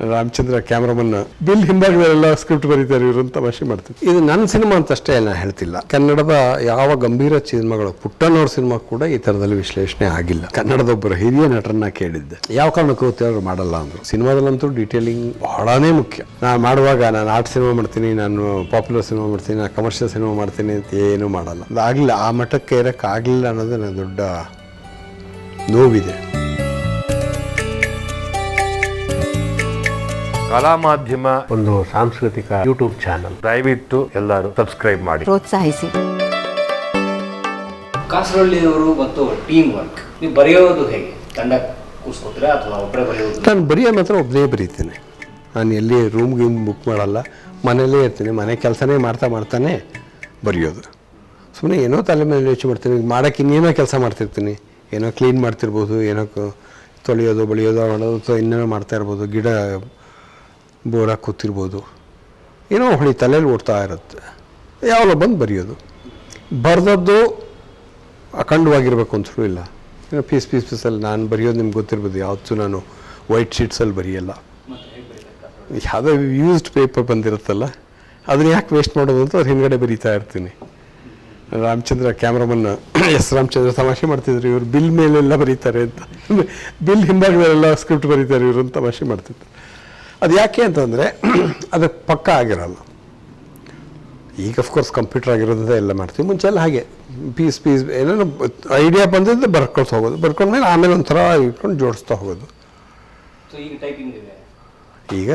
Ramachandra cameraman bill ಹಿಂಭಾಗದಲ್ಲೆಲ್ಲ script ಬರೀತಾರೆ ಇವರು ಅಂತ ಭಾಷೆ ಮಾಡ್ತೀವಿ. ಇದು ನನ್ನ ಸಿನಿಮಾ ಅಂತ ಅಷ್ಟೇ ನಾನು ಹೇಳ್ತಿಲ್ಲ. ಕನ್ನಡದ ಯಾವ ಗಂಭೀರ ಸಿನಿಮಾಗಳು, ಪುಟ್ಟನವ್ರ ಸಿನಿಮಾ ಕೂಡ ಈ ಥರದಲ್ಲಿ ವಿಶ್ಲೇಷಣೆ ಆಗಿಲ್ಲ. ಕನ್ನಡದ ಒಬ್ಬರು ಹಿರಿಯ ನಟರನ್ನ ಕೇಳಿದ್ದೆ, ಯಾವ ಕಾರಣಕ್ಕೂ ಅವರು ಮಾಡಲ್ಲ ಅಂದರು. ಸಿನಿಮಾದಲ್ಲಂತೂ ಡೀಟೇಲಿಂಗ್ ಬಹಳನೇ ಮುಖ್ಯ. ನಾನು ಮಾಡುವಾಗ ನಾನು ಆರ್ಟ್ ಸಿನಿಮಾ ಮಾಡ್ತೀನಿ, ನಾನು ಪಾಪ್ಯುಲರ್ ಸಿನಿಮಾ ಮಾಡ್ತೀನಿ, ನಾನು ಕಮರ್ಷಿಯಲ್ ಸಿನಿಮಾ ಮಾಡ್ತೀನಿ ಅಂತ ಏನೂ ಮಾಡಲ್ಲ. ಅದಾಗಲಿಲ್ಲ, ಆ ಮಟ್ಟಕ್ಕೆ ಇರೋಕ್ಕಾಗಲಿಲ್ಲ ಅನ್ನೋದು ನನಗೆ ದೊಡ್ಡ ನೋವಿದೆ. ಕಲಾಮಾಧ್ಯಮ ಒಂದು ಸಾಂಸ್ಕೃತಿಕ ಯೂಟ್ಯೂಬ್ ಚಾನಲ್, ದಯವಿಟ್ಟು ಎಲ್ಲರೂ ಸಬ್ಸ್ಕ್ರೈಬ್ ಮಾಡಿ, ಪ್ರೋತ್ಸಾಹಿಸಿ. ಕಾಸರವಳ್ಳಿ ಅವರು ಮತ್ತು ಟೀಮ್ ವರ್ಕ್, ನೀವು ಬರೆಯೋದು ಹೇಗೆ? ತಂಡ ಕೂರಿಸ್ಕೊತೀರಾ ಅಥವಾ ಒಬ್ಬರೇ ಬರೆಯೋದು? ನಾನು ಬರೆಯೋ ಮಾತ್ರ ಒಬ್ಬನೇ ಬರೀತೀನಿ. ನಾನು ಎಲ್ಲಿ ರೂಮ್ಗೆ ಬುಕ್ ಮಾಡಲ್ಲ, ಮನೆಯಲ್ಲೇ ಇರ್ತೀನಿ. ಮನೆ ಕೆಲಸನೇ ಮಾಡ್ತಾನೆ ಬರೆಯೋದು. ಸುಮ್ಮನೆ ಏನೋ ತಲೆ ಮೇಲೆ ಯೋಚನೆ ಮಾಡ್ತೀನಿ, ಮಾಡೋಕ್ಕೆ ಇನ್ನೇನೋ ಕೆಲಸ ಮಾಡ್ತಿರ್ತೀನಿ. ಏನೋ ಕ್ಲೀನ್ ಮಾಡ್ತಿರ್ಬೋದು, ಏನೋ ತೊಳೆಯೋದು ಬಳಿಯೋದು ಮಾಡೋದು, ಅಥವಾ ಇನ್ನೇನೋ ಮಾಡ್ತಾ ಇರ್ಬೋದು, ಗಿಡ ಬೋರಾಗಿ ಕೂತಿರ್ಬೋದು, ಏನೋ ಹೊಳಿ ತಲೆಯಲ್ಲಿ ಓಡ್ತಾ ಇರುತ್ತೆ. ಯಾವಲ್ಲ ಬಂದು ಬರೆಯೋದು. ಬರೆದದ್ದು ಅಖಂಡವಾಗಿರ್ಬೇಕು ಅಂತಲೂ ಇಲ್ಲ. ಏನೋ ಪೀಸಲ್ಲಿ ನಾನು ಬರೆಯೋದು ನಿಮ್ಗೆ ಗೊತ್ತಿರ್ಬೋದು. ಯಾವತ್ತೂ ನಾನು ವೈಟ್ ಶೀಟ್ಸಲ್ಲಿ ಬರೆಯಲ್ಲ. ಯಾವುದೋ ಯೂಸ್ಡ್ ಪೇಪರ್ ಬಂದಿರುತ್ತಲ್ಲ, ಅದನ್ನ ಯಾಕೆ ವೇಸ್ಟ್ ಮಾಡೋದು ಅಂತ ಅವ್ರ ಹಿಂದ್ಗಡೆ ಬರೀತಾ ಇರ್ತೀನಿ. ರಾಮಚಂದ್ರ ಕ್ಯಾಮ್ರಾಮನ್ ರಾಮಚಂದ್ರ ತಮಾಷೆ ಮಾಡ್ತಿದ್ರು, ಇವರು ಬಿಲ್ ಮೇಲೆಲ್ಲ ಬರೀತಾರೆ ಅಂತ. ಬಿಲ್ ಹಿಂಭಾಗದಲ್ಲೆಲ್ಲ ಸ್ಕ್ರಿಪ್ಟ್ ಬರೀತಾರೆ ಇವರು ಅಂತ ತಮಾಷೆ ಮಾಡ್ತಿದ್ರು. ಅದು ಯಾಕೆ ಅಂತಂದರೆ ಅದು ಪಕ್ಕ ಆಗಿರಲ್ಲ. ಈಗ ಅಫ್ಕೋರ್ಸ್ ಕಂಪ್ಯೂಟರ್ ಆಗಿರೋದ್ರಿಂದ ಎಲ್ಲ ಮಾಡ್ತೀವಿ. ಮುಂಚೆ ಎಲ್ಲ ಹಾಗೆ ಪೀಸ್ ಏನೇನೋ ಐಡಿಯಾ ಬಂದಿದ್ದು ಬರ್ಕೊಳ್ತಾ ಹೋಗೋದು, ಬರ್ಕೊಂಡ್ಮೇಲೆ ಆಮೇಲೆ ಒಂಥರ ಇಟ್ಕೊಂಡು ಜೋಡಿಸ್ತಾ ಹೋಗೋದು. ಈಗ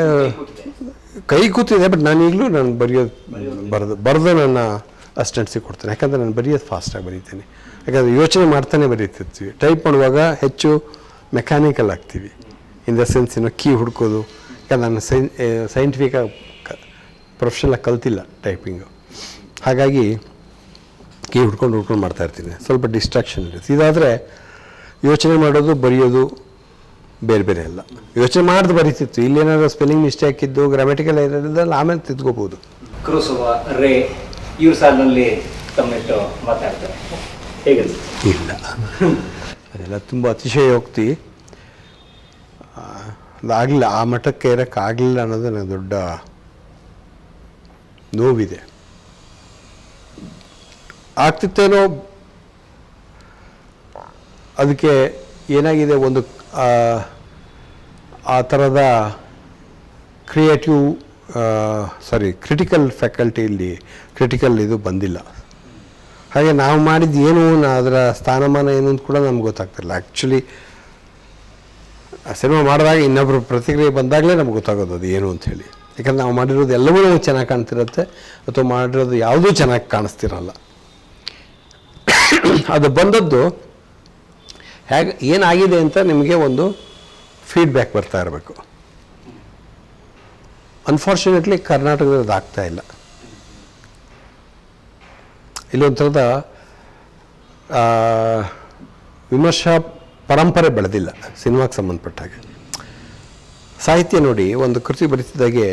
ಕೈ ಕೂತಿದೆ, ಬಟ್ ನಾನು ಈಗಲೂ ನಾನು ಬರೆದು ನನ್ನ ಅಸಿಸ್ಟೆಂಟ್ಸಿಗೆ ಕೊಡ್ತೇನೆ. ಯಾಕಂದರೆ ನಾನು ಬರೆಯೋದು ಫಾಸ್ಟಾಗಿ ಬರೀತೀನಿ. ಯಾಕಂದರೆ ಯೋಚನೆ ಮಾಡ್ತಾನೆ ಬರೀತಿರ್ತೀವಿ. ಟೈಪ್ ಮಾಡುವಾಗ ಹೆಚ್ಚು ಮೆಕ್ಯಾನಿಕಲ್ ಆಗ್ತೀವಿ. ಇನ್ ದ ಸೆನ್ಸ್ ಕೀ ಹುಡ್ಕೋದು. ಯಾಕಂದ್ರೆ ನಾನು ಸೈಂಟಿಫಿಕಾಗಿ ಪ್ರೊಫೆಷನಲಾಗಿ ಕಲ್ತಿಲ್ಲ ಟೈಪಿಂಗು. ಹಾಗಾಗಿ ಕೀ ಹುಡ್ಕೊಂಡು ಮಾಡ್ತಾಯಿರ್ತೀನಿ. ಸ್ವಲ್ಪ ಡಿಸ್ಟ್ರಾಕ್ಷನ್ ಇರುತ್ತೆ. ಇದಾದರೆ ಯೋಚನೆ ಮಾಡೋದು ಬರೆಯೋದು ಬೇರೆ ಬೇರೆ ಅಲ್ಲ. ಯೋಚನೆ ಮಾಡಿದು ಬರೀತಿತ್ತು. ಇಲ್ಲೇನಾದ್ರು ಸ್ಪೆಲ್ಲಿಂಗ್ ಮಿಸ್ಟೇಕ್ ಇದ್ದು ಗ್ರಾಮೆಟಿಕಲ್ ಇರೋದ್ರಲ್ಲಿ ಆಮೇಲೆ ತಿದ್ಕೋಬೋದು. ಕ್ರೋಸೋವಾ, ರೇ ಇವ್ರ ಸಾಲಿನಲ್ಲಿ ತಮ್ಮಿಟ್ಟು ಮಾತಾಡ್ತಾರೆ, ಹೇಗೆ? ಇಲ್ಲ, ಅದೆಲ್ಲ ತುಂಬ ಅತಿಶಯೋಕ್ತಿ. ಅದಾಗಲಿಲ್ಲ, ಆ ಮಟ್ಟಕ್ಕೆ ಇರೋಕ್ಕಾಗಲಿಲ್ಲ ಅನ್ನೋದು ನನಗೆ ದೊಡ್ಡ ನೋವಿದೆ. ಆಗ್ತಿತ್ತೇನೋ. ಅದಕ್ಕೆ ಏನಾಗಿದೆ, ಒಂದು ಆ ಥರದ ಕ್ರಿಟಿಕಲ್ ಫ್ಯಾಕಲ್ಟಿಯಲ್ಲಿ ಕ್ರಿಟಿಕಲ್ ಇದು ಬಂದಿಲ್ಲ. ಹಾಗೆ ನಾವು ಮಾಡಿದ್ದು ಏನು, ಅದರ ಸ್ಥಾನಮಾನ ಏನು ಅಂತ ಕೂಡ ನಮ್ಗೆ ಗೊತ್ತಾಗ್ತಿಲ್ಲ. ಆ್ಯಕ್ಚುಲಿ ಸಿನಿಮಾ ಮಾಡಿದಾಗ ಇನ್ನೊಬ್ಬರು ಪ್ರತಿಕ್ರಿಯೆ ಬಂದಾಗಲೇ ನಮ್ಗೆ ಗೊತ್ತಾಗೋದು ಅದು ಏನು ಅಂಥೇಳಿ. ಯಾಕಂದರೆ ನಾವು ಮಾಡಿರೋದು ಎಲ್ಲವೂ ಚೆನ್ನಾಗಿ ಕಾಣ್ತಿರುತ್ತೆ, ಅಥವಾ ಮಾಡಿರೋದು ಯಾವುದೂ ಚೆನ್ನಾಗಿ ಕಾಣಿಸ್ತಿರಲ್ಲ. ಅದು ಬಂದದ್ದು ಹೇಗೆ, ಏನಾಗಿದೆ ಅಂತ ನಿಮಗೆ ಒಂದು ಫೀಡ್ಬ್ಯಾಕ್ ಬರ್ತಾ ಇರಬೇಕು. ಅನ್ಫಾರ್ಚುನೇಟ್ಲಿ ಕರ್ನಾಟಕದಲ್ಲಿ ಅದು ಆಗ್ತಾ ಇಲ್ಲ. ಇಲ್ಲೊಂಥರದ ವಿಮರ್ಶಾ ಪರಂಪರೆ ಬೆಳೆದಿಲ್ಲ ಸಿನಿಮಾಗೆ ಸಂಬಂಧಪಟ್ಟ ಹಾಗೆ. ಸಾಹಿತ್ಯ ನೋಡಿ, ಒಂದು ಕೃತಿ ಬರೀತಿದ್ದಾಗೆ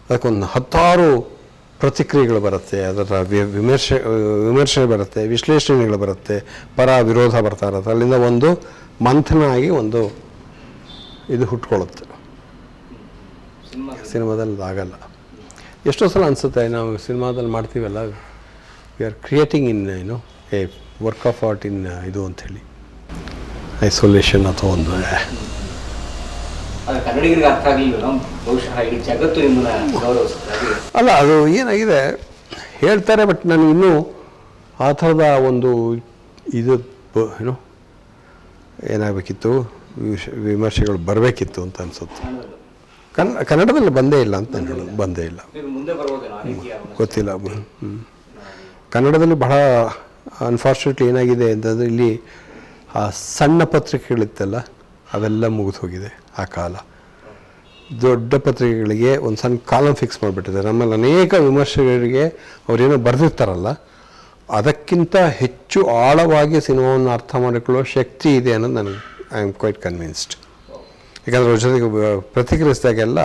ಅದಕ್ಕೊಂದು 10 ಪ್ರತಿಕ್ರಿಯೆಗಳು ಬರುತ್ತೆ. ಅದರ ವಿಮರ್ಶೆ ಬರುತ್ತೆ, ವಿಶ್ಲೇಷಣೆಗಳು ಬರುತ್ತೆ, ಪರ ವಿರೋಧ ಬರ್ತಾ ಇರುತ್ತೆ. ಅಲ್ಲಿಂದ ಒಂದು ಮಂಥನ ಆಗಿ ಒಂದು ಇದು ಹುಟ್ಕೊಳ್ಳುತ್ತೆ. ಸಿನಿಮಾದಲ್ಲಿ ಆಗಲ್ಲ. ಎಷ್ಟೋ ಸಲ ಅನಿಸುತ್ತೆ, ನಾವು ಸಿನಿಮಾದಲ್ಲಿ ಮಾಡ್ತೀವಲ್ಲ, we are creating in a work of art in ಇದು ಅಂಥೇಳಿ ಐಸೋಲೇಷನ್ ಅಥವಾ ಒಂದು ಕನ್ನಡಿಗರಿಗೆ ಅರ್ಥ ಆಗಲಿಲ್ಲ. ಬಹುಶಃ ಇಡೀ ಜಗತ್ತು ನಿಮ್ಮನ್ನ ಗೌರವಿಸುತ್ತೆ. ಅಲ್ಲ, ಅದು ಏನಾಗಿದೆ ಹೇಳ್ತಾರೆ, ಬಟ್ ನಾನು ಇನ್ನೂ ಆ ಥರದ ಒಂದು ಇದು ಏನಾಗಬೇಕಿತ್ತು, ವಿಮರ್ಶೆಗಳು ಬರಬೇಕಿತ್ತು ಅಂತ ಅನಿಸುತ್ತೆ. ಕನ್ನಡದಲ್ಲಿ ಬಂದೇ ಇಲ್ಲ ಅಂತ ನಾನು ಹೇಳೋದು. ಬಂದೇ ಇಲ್ಲ, ಗೊತ್ತಿಲ್ಲ. ಕನ್ನಡದಲ್ಲಿ ಬಹಳ ಅನ್ಫಾರ್ಚುನೇಟ್ಲಿ ಏನಾಗಿದೆ ಅಂತಂದರೆ, ಇಲ್ಲಿ ಆ ಸಣ್ಣ ಪತ್ರಿಕೆಗಳಿತ್ತಲ್ಲ, ಅವೆಲ್ಲ ಮುಗಿದು ಹೋಗಿದೆ. ಆ ಕಾಲ ದೊಡ್ಡ ಪತ್ರಿಕೆಗಳಿಗೆ ಒಂದು ಸಣ್ಣ ಕಾಲಮ್ ಫಿಕ್ಸ್ ಮಾಡಿಬಿಟ್ಟಿದೆ. ನಮ್ಮಲ್ಲಿ ಅನೇಕ ವಿಮರ್ಶೆಗಳಿಗೆ ಅವರೇನೋ ಬರೆದಿರ್ತಾರಲ್ಲ, ಅದಕ್ಕಿಂತ ಹೆಚ್ಚು ಆಳವಾಗಿ ಸಿನಿಮಾವನ್ನು ಅರ್ಥ ಮಾಡಿಕೊಳ್ಳೋ ಶಕ್ತಿ ಇದೆ ಅನ್ನೋದು ನನಗೆ ಐ ಆಮ್ ಕ್ವೈಟ್ ಕನ್ವಿನ್ಸ್ಡ್. ಯಾಕಂದರೆ ಅವ್ರ ಜೊತೆಗೆ ಪ್ರತಿಕ್ರಿಯಿಸಿದಾಗೆಲ್ಲ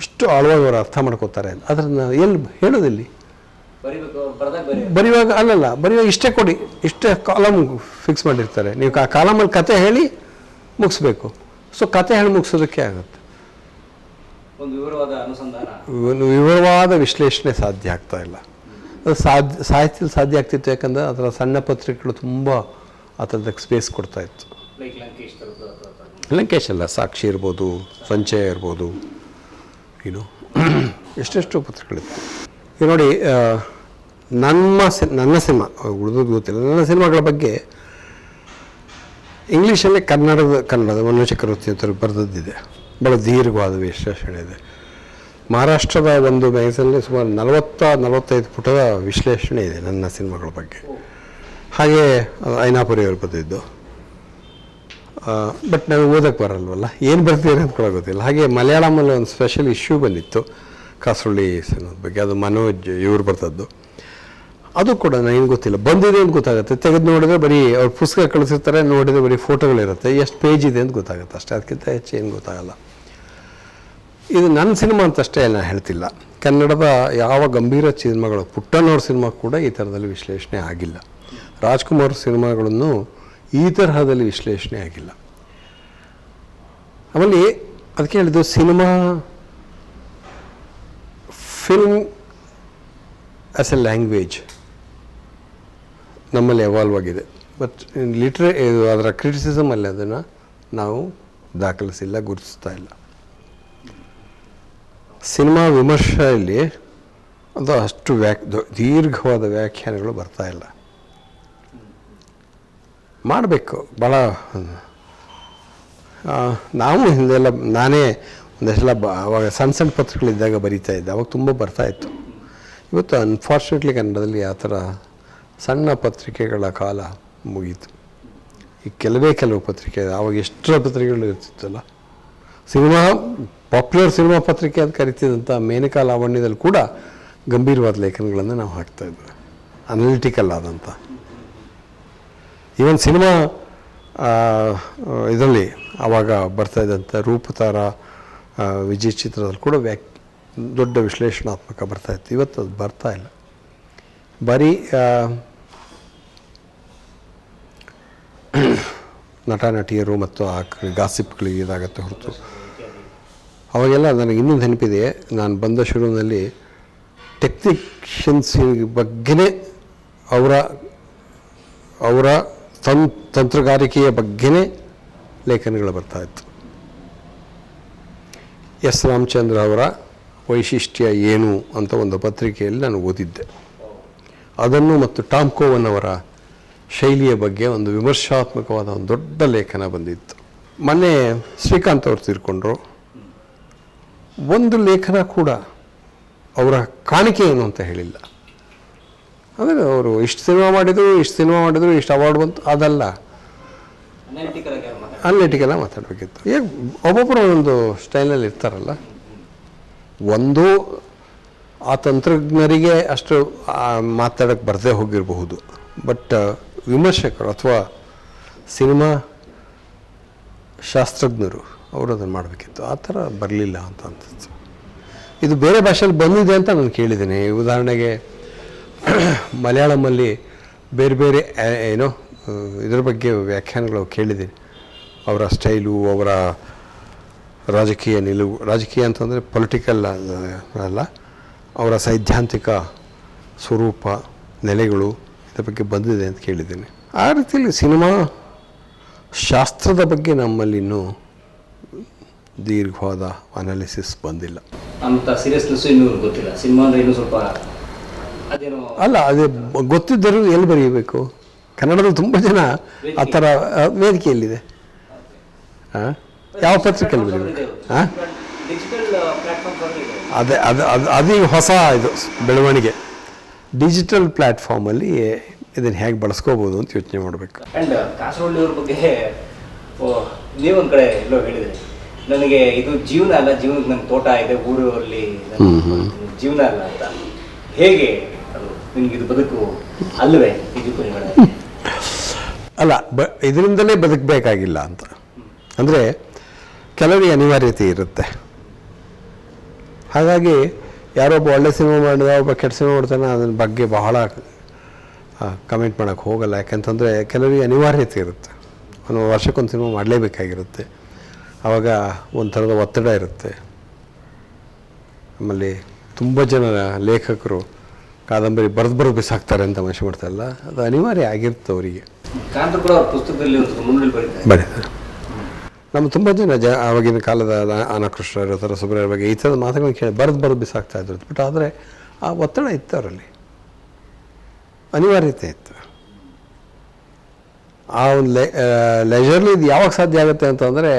ಇಷ್ಟು ಆಳವಾಗಿ ಅವರು ಅರ್ಥ ಮಾಡ್ಕೋತಾರೆ. ಅದನ್ನು ಎಲ್ಲಿ ಹೇಳೋದಿಲ್ಲಿ ಬರೆಯುವಾಗ ಬರೆಯುವಾಗ ಇಷ್ಟೇ ಕೊಡಿ, ಇಷ್ಟೇ ಕಾಲಮ್ ಫಿಕ್ಸ್ ಮಾಡಿರ್ತಾರೆ. ನೀವು ಆ ಕಾಲಮಲ್ಲಿ ಕತೆ ಹೇಳಿ ಮುಗಿಸ್ಬೇಕು. ಸೊ ಕತೆ ಹೇಳಿ ಮುಗಿಸೋದಕ್ಕೆ ಆಗುತ್ತೆ. ಒಂದು ವಿವರವಾದ ಅನುಸಂಧಾನ, ವಿವರವಾದ ವಿಶ್ಲೇಷಣೆ ಸಾಧ್ಯ ಆಗ್ತಾ ಇಲ್ಲ. ಅದು ಸಾಹಿತ್ಯದಲ್ಲಿ ಸಾಧ್ಯ ಆಗ್ತಿತ್ತು, ಯಾಕಂದರೆ ಅದರ ಸಣ್ಣ ಪತ್ರಿಕೆಗಳು ತುಂಬ ಆ ಥರದಕ್ಕೆ ಸ್ಪೇಸ್ ಕೊಡ್ತಾಯಿತ್ತು. ಲೈಕ್ ಲಂಕೇಶ್ ಥರದ್ದು ಅಥವಾ ಲಂಕೇಶ್ ಅಲ್ಲ, ಸಾಕ್ಷಿ ಇರ್ಬೋದು, ಸಂಚಯ ಇರ್ಬೋದು, ಎಷ್ಟೆಷ್ಟು ಪತ್ರಿಕೆಗಳಿತ್ತು. ಈಗ ನೋಡಿ, ನನ್ನ ಸಿನಿಮಾ ಉಳಿದೋದು ಗೊತ್ತಿಲ್ಲ, ನನ್ನ ಸಿನಿಮಾಗಳ ಬಗ್ಗೆ ಇಂಗ್ಲೀಷಲ್ಲೇ ಕನ್ನಡದ ಮನೋಚಕ್ರವರ್ತಿ ಅಂತ ಬರೆದದ್ದಿದೆ. ಭಾಳ ದೀರ್ಘವಾದ ವಿಶ್ಲೇಷಣೆ ಇದೆ. ಮಹಾರಾಷ್ಟ್ರದ ಒಂದು ಮ್ಯಾಗಝೀನಲ್ಲಿ ಸುಮಾರು 40-45 ಪುಟದ ವಿಶ್ಲೇಷಣೆ ಇದೆ ನನ್ನ ಸಿನಿಮಾಗಳ ಬಗ್ಗೆ. ಹಾಗೆ ಐನಾಪುರಿಯವರು ಬರೆದಿದ್ದು, ಬಟ್ ನನಗೆ ಓದೋಕ್ಕೆ ಬರಲ್ವಲ್ಲ, ಏನು ಬರ್ತೀರಿ ಅಂತ ಕೂಡ ಗೊತ್ತಿಲ್ಲ. ಹಾಗೆ ಮಲಯಾಳಮಲ್ಲಿ ಒಂದು ಸ್ಪೆಷಲ್ ಇಶ್ಯೂ ಬಂದಿತ್ತು ಕಾಸರವಳ್ಳಿ ಸಿನಿಮಾದ ಬಗ್ಗೆ, ಅದು ಮನೋಜ್ ಇವ್ರು ಬರ್ತದ್ದು. ಅದು ಕೂಡ ನನಗೆ ಗೊತ್ತಿಲ್ಲ, ಬಂದಿದೆ ಅಂತ ಗೊತ್ತಾಗುತ್ತೆ. ತೆಗೆದು ನೋಡಿದ್ರೆ ಬರೀ ಅವ್ರು ಪುಸ್ತಕ ಕಳಿಸಿರ್ತಾರೆ, ನೋಡಿದರೆ ಬರೀ ಫೋಟೋಗಳಿರುತ್ತೆ, ಎಷ್ಟು ಪೇಜ್ ಇದೆ ಅಂತ ಗೊತ್ತಾಗುತ್ತೆ ಅಷ್ಟೇ, ಅದಕ್ಕಿಂತ ಹೆಚ್ಚು ಏನು ಗೊತ್ತಾಗಲ್ಲ. ಇದು ನನ್ನ ಸಿನಿಮಾ ಅಂತಷ್ಟೇ ನಾನು ಹೇಳ್ತಿಲ್ಲ, ಕನ್ನಡದ ಯಾವ ಗಂಭೀರ ಸಿನಿಮಾಗಳು, ಪುಟ್ಟಣ್ಣವ್ರ ಸಿನಿಮಾ ಕೂಡ ಈ ಥರದಲ್ಲಿ ವಿಶ್ಲೇಷಣೆ ಆಗಿಲ್ಲ. ರಾಜ್ಕುಮಾರ್ ಸಿನಿಮಾಗಳನ್ನು ಈ ತರಹದಲ್ಲಿ ವಿಶ್ಲೇಷಣೆ ಆಗಿಲ್ಲ. ಆಮೇಲೆ ಅದಕ್ಕೆ ಹೇಳಿದ್ದು, ಫಿಲ್ಮ್ ಆ್ಯಸ್ ಎ ಲ್ಯಾಂಗ್ವೇಜ್ ನಮ್ಮಲ್ಲಿ ಎವಾಲ್ವ್ ಆಗಿದೆ, ಬಟ್ ಅದರ ಕ್ರಿಟಿಸಿಸಮಲ್ಲಿ ಅದನ್ನು ನಾವು ದಾಖಲಿಸಿಲ್ಲ, ಗುರುತಿಸ್ತಾ ಇಲ್ಲ. ಸಿನಿಮಾ ವಿಮರ್ಶೆಯಲ್ಲಿ ಅದು ಅಷ್ಟು ದೀರ್ಘವಾದ ವ್ಯಾಖ್ಯಾನಗಳು ಬರ್ತಾ ಇಲ್ಲ. ಮಾಡಬೇಕು ಭಾಳ. ನಾವು ಹಿಂದೆಲ್ಲ ನಾನೇ ಒಂದೆಲ್ಲ ಅವಾಗ ಸಣ್ಣ ಪತ್ರಗಳಿದ್ದಾಗ ಬರೀತಾ ಇದ್ದೆ, ಅವಾಗ ತುಂಬ ಬರ್ತಾಯಿತ್ತು. ಇವತ್ತು ಅನ್ಫಾರ್ಚುನೇಟ್ಲಿ ಕನ್ನಡದಲ್ಲಿ ಆ ಥರ ಸಣ್ಣ ಪತ್ರಿಕೆಗಳ ಕಾಲ ಮುಗೀತು. ಈ ಕೆಲವು ಪತ್ರಿಕೆ, ಆವಾಗ ಎಷ್ಟರ ಪತ್ರಿಕೆಗಳು ಇರ್ತಿತ್ತಲ್ಲ. ಪಾಪ್ಯುಲರ್ ಸಿನಿಮಾ ಪತ್ರಿಕೆ ಅಂತ ಕರಿತಿದ್ದಂಥ ಮೇನಕಾ ಲಾವಣ್ಯದಲ್ಲಿ ಕೂಡ ಗಂಭೀರವಾದ ಲೇಖನಗಳನ್ನು ನಾವು ಹಾಕ್ತಾಯಿದ್ವಿ, ಅನಲಿಟಿಕಲ್ ಆದಂಥ. ಈವನ್ ಸಿನಿಮಾ ಇದರಲ್ಲಿ ಆವಾಗ ಬರ್ತಾಯಿದ್ದಂಥ ರೂಪತಾರ, ವಿಜಯ್ ಚಿತ್ರದಲ್ಲಿ ಕೂಡ ದೊಡ್ಡ ವಿಶ್ಲೇಷಣಾತ್ಮಕ ಬರ್ತಾಯಿತ್ತು. ಇವತ್ತು ಅದು ಬರ್ತಾ ಇಲ್ಲ, ಬರೀ ನಟ ನಟಿಯರು ಮತ್ತು ಆ ಗಾಸಿಪ್ಗಳಿಗೆ ಇದಾಗತ್ತೆ ಹೊರತು. ಅವಾಗೆಲ್ಲ ನನಗೆ ಇನ್ನೂ ನೆನಪಿದೆ, ನಾನು ಬಂದ ಶುರುವಿನಲ್ಲಿ ಟೆಕ್ನಿಷಿಯನ್ಸ್ ಬಗ್ಗೆನೇ ಅವರ ತಂತ್ರಗಾರಿಕೆಯ ಬಗ್ಗೆನೇ ಲೇಖನಗಳು ಬರ್ತಾಯಿತ್ತು. ಎಸ್ ರಾಮಚಂದ್ರ ಅವರ ವೈಶಿಷ್ಟ್ಯ ಏನು ಅಂತ ಒಂದು ಪತ್ರಿಕೆಯಲ್ಲಿ ನಾನು ಓದಿದ್ದೆ. ಅದನ್ನು ಮತ್ತು ಟಾಮ್ ಕೋವನ್ ಅವರ ಶೈಲಿಯ ಬಗ್ಗೆ ಒಂದು ವಿಮರ್ಶಾತ್ಮಕವಾದ ಒಂದು ದೊಡ್ಡ ಲೇಖನ ಬಂದಿತ್ತು. ಮೊನ್ನೆ ಶ್ರೀಕಾಂತ್ ಅವರು ತೀರ್ಕೊಂಡ್ರು. ಒಂದು ಲೇಖನ ಕೂಡ ಅವರ ಕಾಣಿಕೆ ಏನು ಅಂತ ಹೇಳಿಲ್ಲ. ಅಂದರೆ ಅವರು ಇಷ್ಟು ಸಿನಿಮಾ ಮಾಡಿದರು, ಇಷ್ಟು ಅವಾರ್ಡ್ ಬಂತು, ಅದಲ್ಲ. ಅನಲಿಟಿಕಲ್ ಮಾತಾಡಬೇಕಿತ್ತು. ಈಗ ಒಬ್ಬೊಬ್ಬರು ಒಂದೊಂದು ಸ್ಟೈಲಲ್ಲಿ ಇರ್ತಾರಲ್ಲ. ಒಂದು ಆ ತಂತ್ರಜ್ಞರಿಗೆ ಅಷ್ಟು ಮಾತಾಡೋಕ್ಕೆ ಬರದೇ ಹೋಗಿರಬಹುದು, ಬಟ್ ವಿಮರ್ಶಕರು ಅಥವಾ ಸಿನಿಮಾ ಶಾಸ್ತ್ರಜ್ಞರು ಅವರು ಅದನ್ನು ಮಾಡಬೇಕಿತ್ತು. ಆ ಥರ ಬರಲಿಲ್ಲ ಅಂತ ಅನ್ಸುತ್ತೆ. ಇದು ಬೇರೆ ಭಾಷೆಯಲ್ಲಿ ಬಂದಿದೆ ಅಂತ ನಾನು ಕೇಳಿದ್ದೀನಿ. ಉದಾಹರಣೆಗೆ ಮಲಯಾಳಮಲ್ಲಿ ಬೇರೆ ಬೇರೆ ಏನೋ ಇದರ ಬಗ್ಗೆ ವ್ಯಾಖ್ಯಾನಗಳು ಕೇಳಿದ್ದೀನಿ. ಅವರ ಸ್ಟೈಲು, ಅವರ ರಾಜಕೀಯ ನಿಲುವು, ರಾಜಕೀಯ ಅಂತಂದರೆ ಪೊಲಿಟಿಕಲ್ ಅಲ್ಲ, ಅವರ ಸೈದ್ಧಾಂತಿಕ ಸ್ವರೂಪ, ನೆಲೆಗಳು ಇದರ ಬಗ್ಗೆ ಬಂದಿದೆ ಅಂತ ಕೇಳಿದ್ದೀನಿ. ಆ ರೀತಿಯಲ್ಲಿ ಸಿನಿಮಾ ಶಾಸ್ತ್ರದ ಬಗ್ಗೆ ನಮ್ಮಲ್ಲಿ ಇನ್ನೂ ದೀರ್ಘವಾದ ಅನಾಲಿಸಿಸ್ ಬಂದಿಲ್ಲ. ಅಂತ ಸೀರಿಯಸ್ನೆಸ್ ಇನ್ನೂ ಗೊತ್ತಿಲ್ಲ. ಸಿನಿಮಾ ಅಂದರೆ ಇನ್ನೂ ಸ್ವಲ್ಪ ಅದೇನೋ ಅಲ್ಲ, ಅದೇ ಗೊತ್ತಿದ್ದರೂ ಎಲ್ಲಿ ಬರೆಯಬೇಕು? ಕನ್ನಡದಲ್ಲಿ ತುಂಬ ಜನ ಆ ಥರ ವೇದಿಕೆಯಲ್ಲಿದೆ. ಯಾವ ಪತ್ರಿಕೆಯಲ್ಲಿ ಬರೀಬೇಕು? ಅದೇ ಅದೀಗ ಹೊಸ ಇದು ಬೆಳವಣಿಗೆ. ಡಿಜಿಟಲ್ ಪ್ಲ್ಯಾಟ್ಫಾರ್ಮಲ್ಲಿ ಇದನ್ನು ಹೇಗೆ ಬಳಸ್ಕೋಬೋದು ಅಂತ ಯೋಚನೆ ಮಾಡಬೇಕು. ಆ್ಯಂಡ್ ಕಾಸರವಳ್ಳಿಯವ್ರ ಬಗ್ಗೆ ನೀವೊಂದು ಕಡೆ ಎಲ್ಲೋ ಹೇಳಿದ್ರಿ, ನನಗೆ ಇದು ಜೀವನ ಅಲ್ಲ, ಜೀವನಕ್ಕೆ ನನ್ನ ತೋಟ ಇದೆ, ಊರಲ್ಲಿ ಜೀವನ ಅಲ್ಲ ಅಂತ. ಹೇಗೆ ಅದು ನಿಮಗಿದು ಬದುಕು ಅಲ್ಲವೇ? ಅಲ್ಲ, ಇದರಿಂದಲೇ ಬದುಕಬೇಕಾಗಿಲ್ಲ ಅಂತ. ಅಂದರೆ ಕೆಲವರಿಗೆ ಅನಿವಾರ್ಯತೆ ಇರುತ್ತೆ. ಹಾಗಾಗಿ ಯಾರೊಬ್ಬ ಒಳ್ಳೆ ಸಿನಿಮಾ ಮಾಡಿದ, ಒಬ್ಬ ಕೆಟ್ಟ ಸಿನಿಮಾ ಮಾಡ್ತಾನೆ, ಅದ್ರ ಬಗ್ಗೆ ಬಹಳ ಕಮೆಂಟ್ ಮಾಡೋಕ್ಕೆ ಹೋಗಲ್ಲ. ಯಾಕಂತಂದರೆ ಕೆಲವರಿಗೆ ಅನಿವಾರ್ಯತೆ ಇರುತ್ತೆ. ಒಂದು ವರ್ಷಕ್ಕೊಂದು ಸಿನಿಮಾ ಮಾಡಲೇಬೇಕಾಗಿರುತ್ತೆ. ಆವಾಗ ಒಂಥರದ ಒತ್ತಡ ಇರುತ್ತೆ. ನಮ್ಮಲ್ಲಿ ತುಂಬ ಜನ ಲೇಖಕರು ಕಾದಂಬರಿ ಬರೆದು ಬಿಸಾಕ್ತಾರೆ ಅಂತ ಮನುಷ್ಯ ಮಾಡ್ತಾರಲ್ಲ, ಅದು ಅನಿವಾರ್ಯ ಆಗಿರುತ್ತೆ ಅವರಿಗೆ. ಪುಸ್ತಕದಲ್ಲಿ ಬರೀತಾರೆ. ನಮ್ಮ ತುಂಬ ಜನ ಆವಾಗಿನ ಕಾಲದ ಅನಕೃಷ್ಣರು ಥರ ಸುಬ್ರಹ್ಮಣ್ಯ ಬಗ್ಗೆ ಈ ಥರದ ಮಾತುಗಳನ್ನ ಕೇಳಿ ಬರೆದು ಬಿಸಾಕ್ತಾ ಇದ್ರು. ಬಟ್ ಆದರೆ ಆ ಒತ್ತಡ ಇತ್ತು ಅವರಲ್ಲಿ, ಅನಿವಾರ್ಯತೆ ಇತ್ತು. ಆ ಒಂದು ಲೆಜರ್ಲಿ ಇದು ಯಾವಾಗ ಸಾಧ್ಯ ಆಗುತ್ತೆ ಅಂತಂದರೆ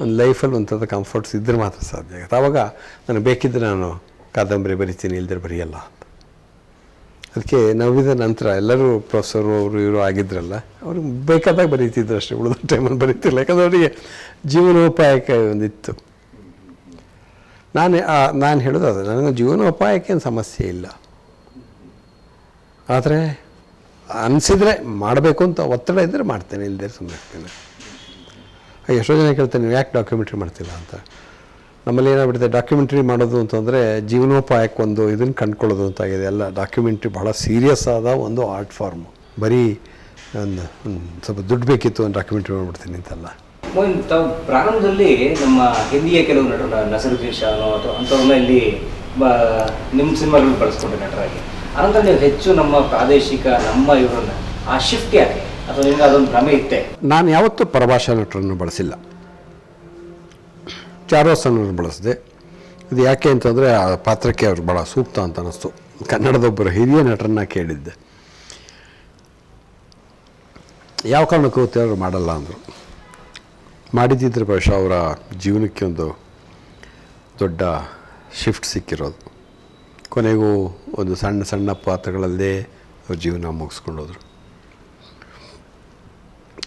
ಒಂದು ಲೈಫಲ್ಲಿ ಒಂಥರದ ಕಂಫರ್ಟ್ಸ್ ಇದ್ದರೆ ಮಾತ್ರ ಸಾಧ್ಯ ಆಗುತ್ತೆ. ಆವಾಗ ನನಗೆ ಬೇಕಿದ್ದರೆ ನಾನು ಕಾದಂಬರಿ ಬರಿತೀನಿ, ಇಲ್ದಿರ ಬರೆಯಲ್ಲ ಅಂತ. ಅದಕ್ಕೆ ನಾವಿದ ನಂತರ ಎಲ್ಲರೂ ಪ್ರೊಫೆಸರು ಅವರು ಇವರು ಆಗಿದ್ರಲ್ಲ, ಅವ್ರಿಗೆ ಬೇಕಾದಾಗ ಬರೀತಿದ್ರು ಅಷ್ಟೇ, ಉಳಿದ ಟೈಮಲ್ಲಿ ಬರೀತಿರಲ್ಲ. ಯಾಕಂದರೆ ಅವರಿಗೆ ಜೀವನೋಪಾಯಕ್ಕೆ ಒಂದಿತ್ತು. ನಾನು ಹೇಳೋದು ಅದು, ನನಗೆ ಜೀವನೋಪಾಯಕ್ಕೇನು ಸಮಸ್ಯೆ ಇಲ್ಲ. ಆದರೆ ಅನಿಸಿದರೆ ಮಾಡಬೇಕು ಅಂತ ಒತ್ತಡ ಇದ್ದರೆ ಮಾಡ್ತೇನೆ, ಇಲ್ಲದೆ ಸುಮ್ಮನೆ ಇರ್ತೇನೆ. ಎಷ್ಟೋ ಜನ ಕೇಳ್ತೇನೆ, ನೀವು ಯಾಕೆ ಡಾಕ್ಯುಮೆಂಟ್ರಿ ಮಾಡ್ತಿಲ್ಲ ಅಂತ. ನಮ್ಮಲ್ಲಿ ಏನಾಗ್ಬಿಡುತ್ತೆ, ಡಾಕ್ಯುಮೆಂಟ್ರಿ ಮಾಡೋದು ಅಂತಂದರೆ ಜೀವನೋಪಾಯಕ್ಕೊಂದು ಇದನ್ನು ಕಂಡುಕೊಳ್ಳೋದು ಅಂತಾಗಿದೆ. ಎಲ್ಲ ಡಾಕ್ಯುಮೆಂಟ್ರಿ ಬಹಳ ಸೀರಿಯಸ್ ಆದ ಒಂದು ಆರ್ಟ್ ಫಾರ್ಮು. ಬರೀ ಒಂದು ಸ್ವಲ್ಪ ದುಡ್ಡು ಬೇಕಿತ್ತು ಒಂದು ಡಾಕ್ಯುಮೆಂಟ್ರಿ ಮಾಡ್ಬಿಡ್ತೀನಿ ಅಂತಲ್ಲ. ತಾವು ಪ್ರಾರಂಭದಲ್ಲಿ ನಮ್ಮ ಹಿಂದಿಯ ಕೆಲವು ನಟರು ನಸರುದ್ದೀನ್ ಶಾ ಅಥವಾ ಅಂಥವ್ರನ್ನ ಇಲ್ಲಿ ನಿಮ್ಮ ಸಿನಿಮಾಗಳು ಬಳಸ್ಕೊಂಡ್ರೆ ನಟರಾಗಿ. ಅನಂತರ ನೀವು ಹೆಚ್ಚು ನಮ್ಮ ಪ್ರಾದೇಶಿಕ ನಮ್ಮ ಇವರನ್ನ ಆ ಶಿಫ್ಟ್ ಯಾಕೆ, ಅಥವಾ ನಿಮ್ಗೆ ಅದೊಂದು ಭ್ರಮೆ ಇತ್ತೆ? ನಾನು ಯಾವತ್ತೂ ಪರಭಾಷಾ ನಟರನ್ನು ಬಳಸಿಲ್ಲ, ಚಾರೋಸನ್ನು ಬಳಸಿದೆ. ಇದು ಯಾಕೆ ಅಂತಂದರೆ ಆ ಪಾತ್ರಕ್ಕೆ ಅವ್ರು ಭಾಳ ಸೂಕ್ತ ಅಂತ ಅನ್ನಿಸ್ತು. ಕನ್ನಡದೊಬ್ಬರು ಹಿರಿಯ ನಟರನ್ನ ಕೇಳಿದ್ದೆ, ಯಾವ ಕಾರಣಕ್ಕೂ ಅವರು ಮಾಡಲ್ಲ ಅಂದರು. ಮಾಡಿದ್ದಿದ್ರೆ ಬಹುಶಃ ಅವರ ಜೀವನಕ್ಕೆ ಒಂದು ದೊಡ್ಡ ಶಿಫ್ಟ್ ಸಿಕ್ಕಿರೋದು. ಕೊನೆಗೂ ಒಂದು ಸಣ್ಣ ಸಣ್ಣ ಪಾತ್ರಗಳಲ್ಲೇ ಅವ್ರ ಜೀವನ ಮುಗಿಸ್ಕೊಂಡೋದ್ರು.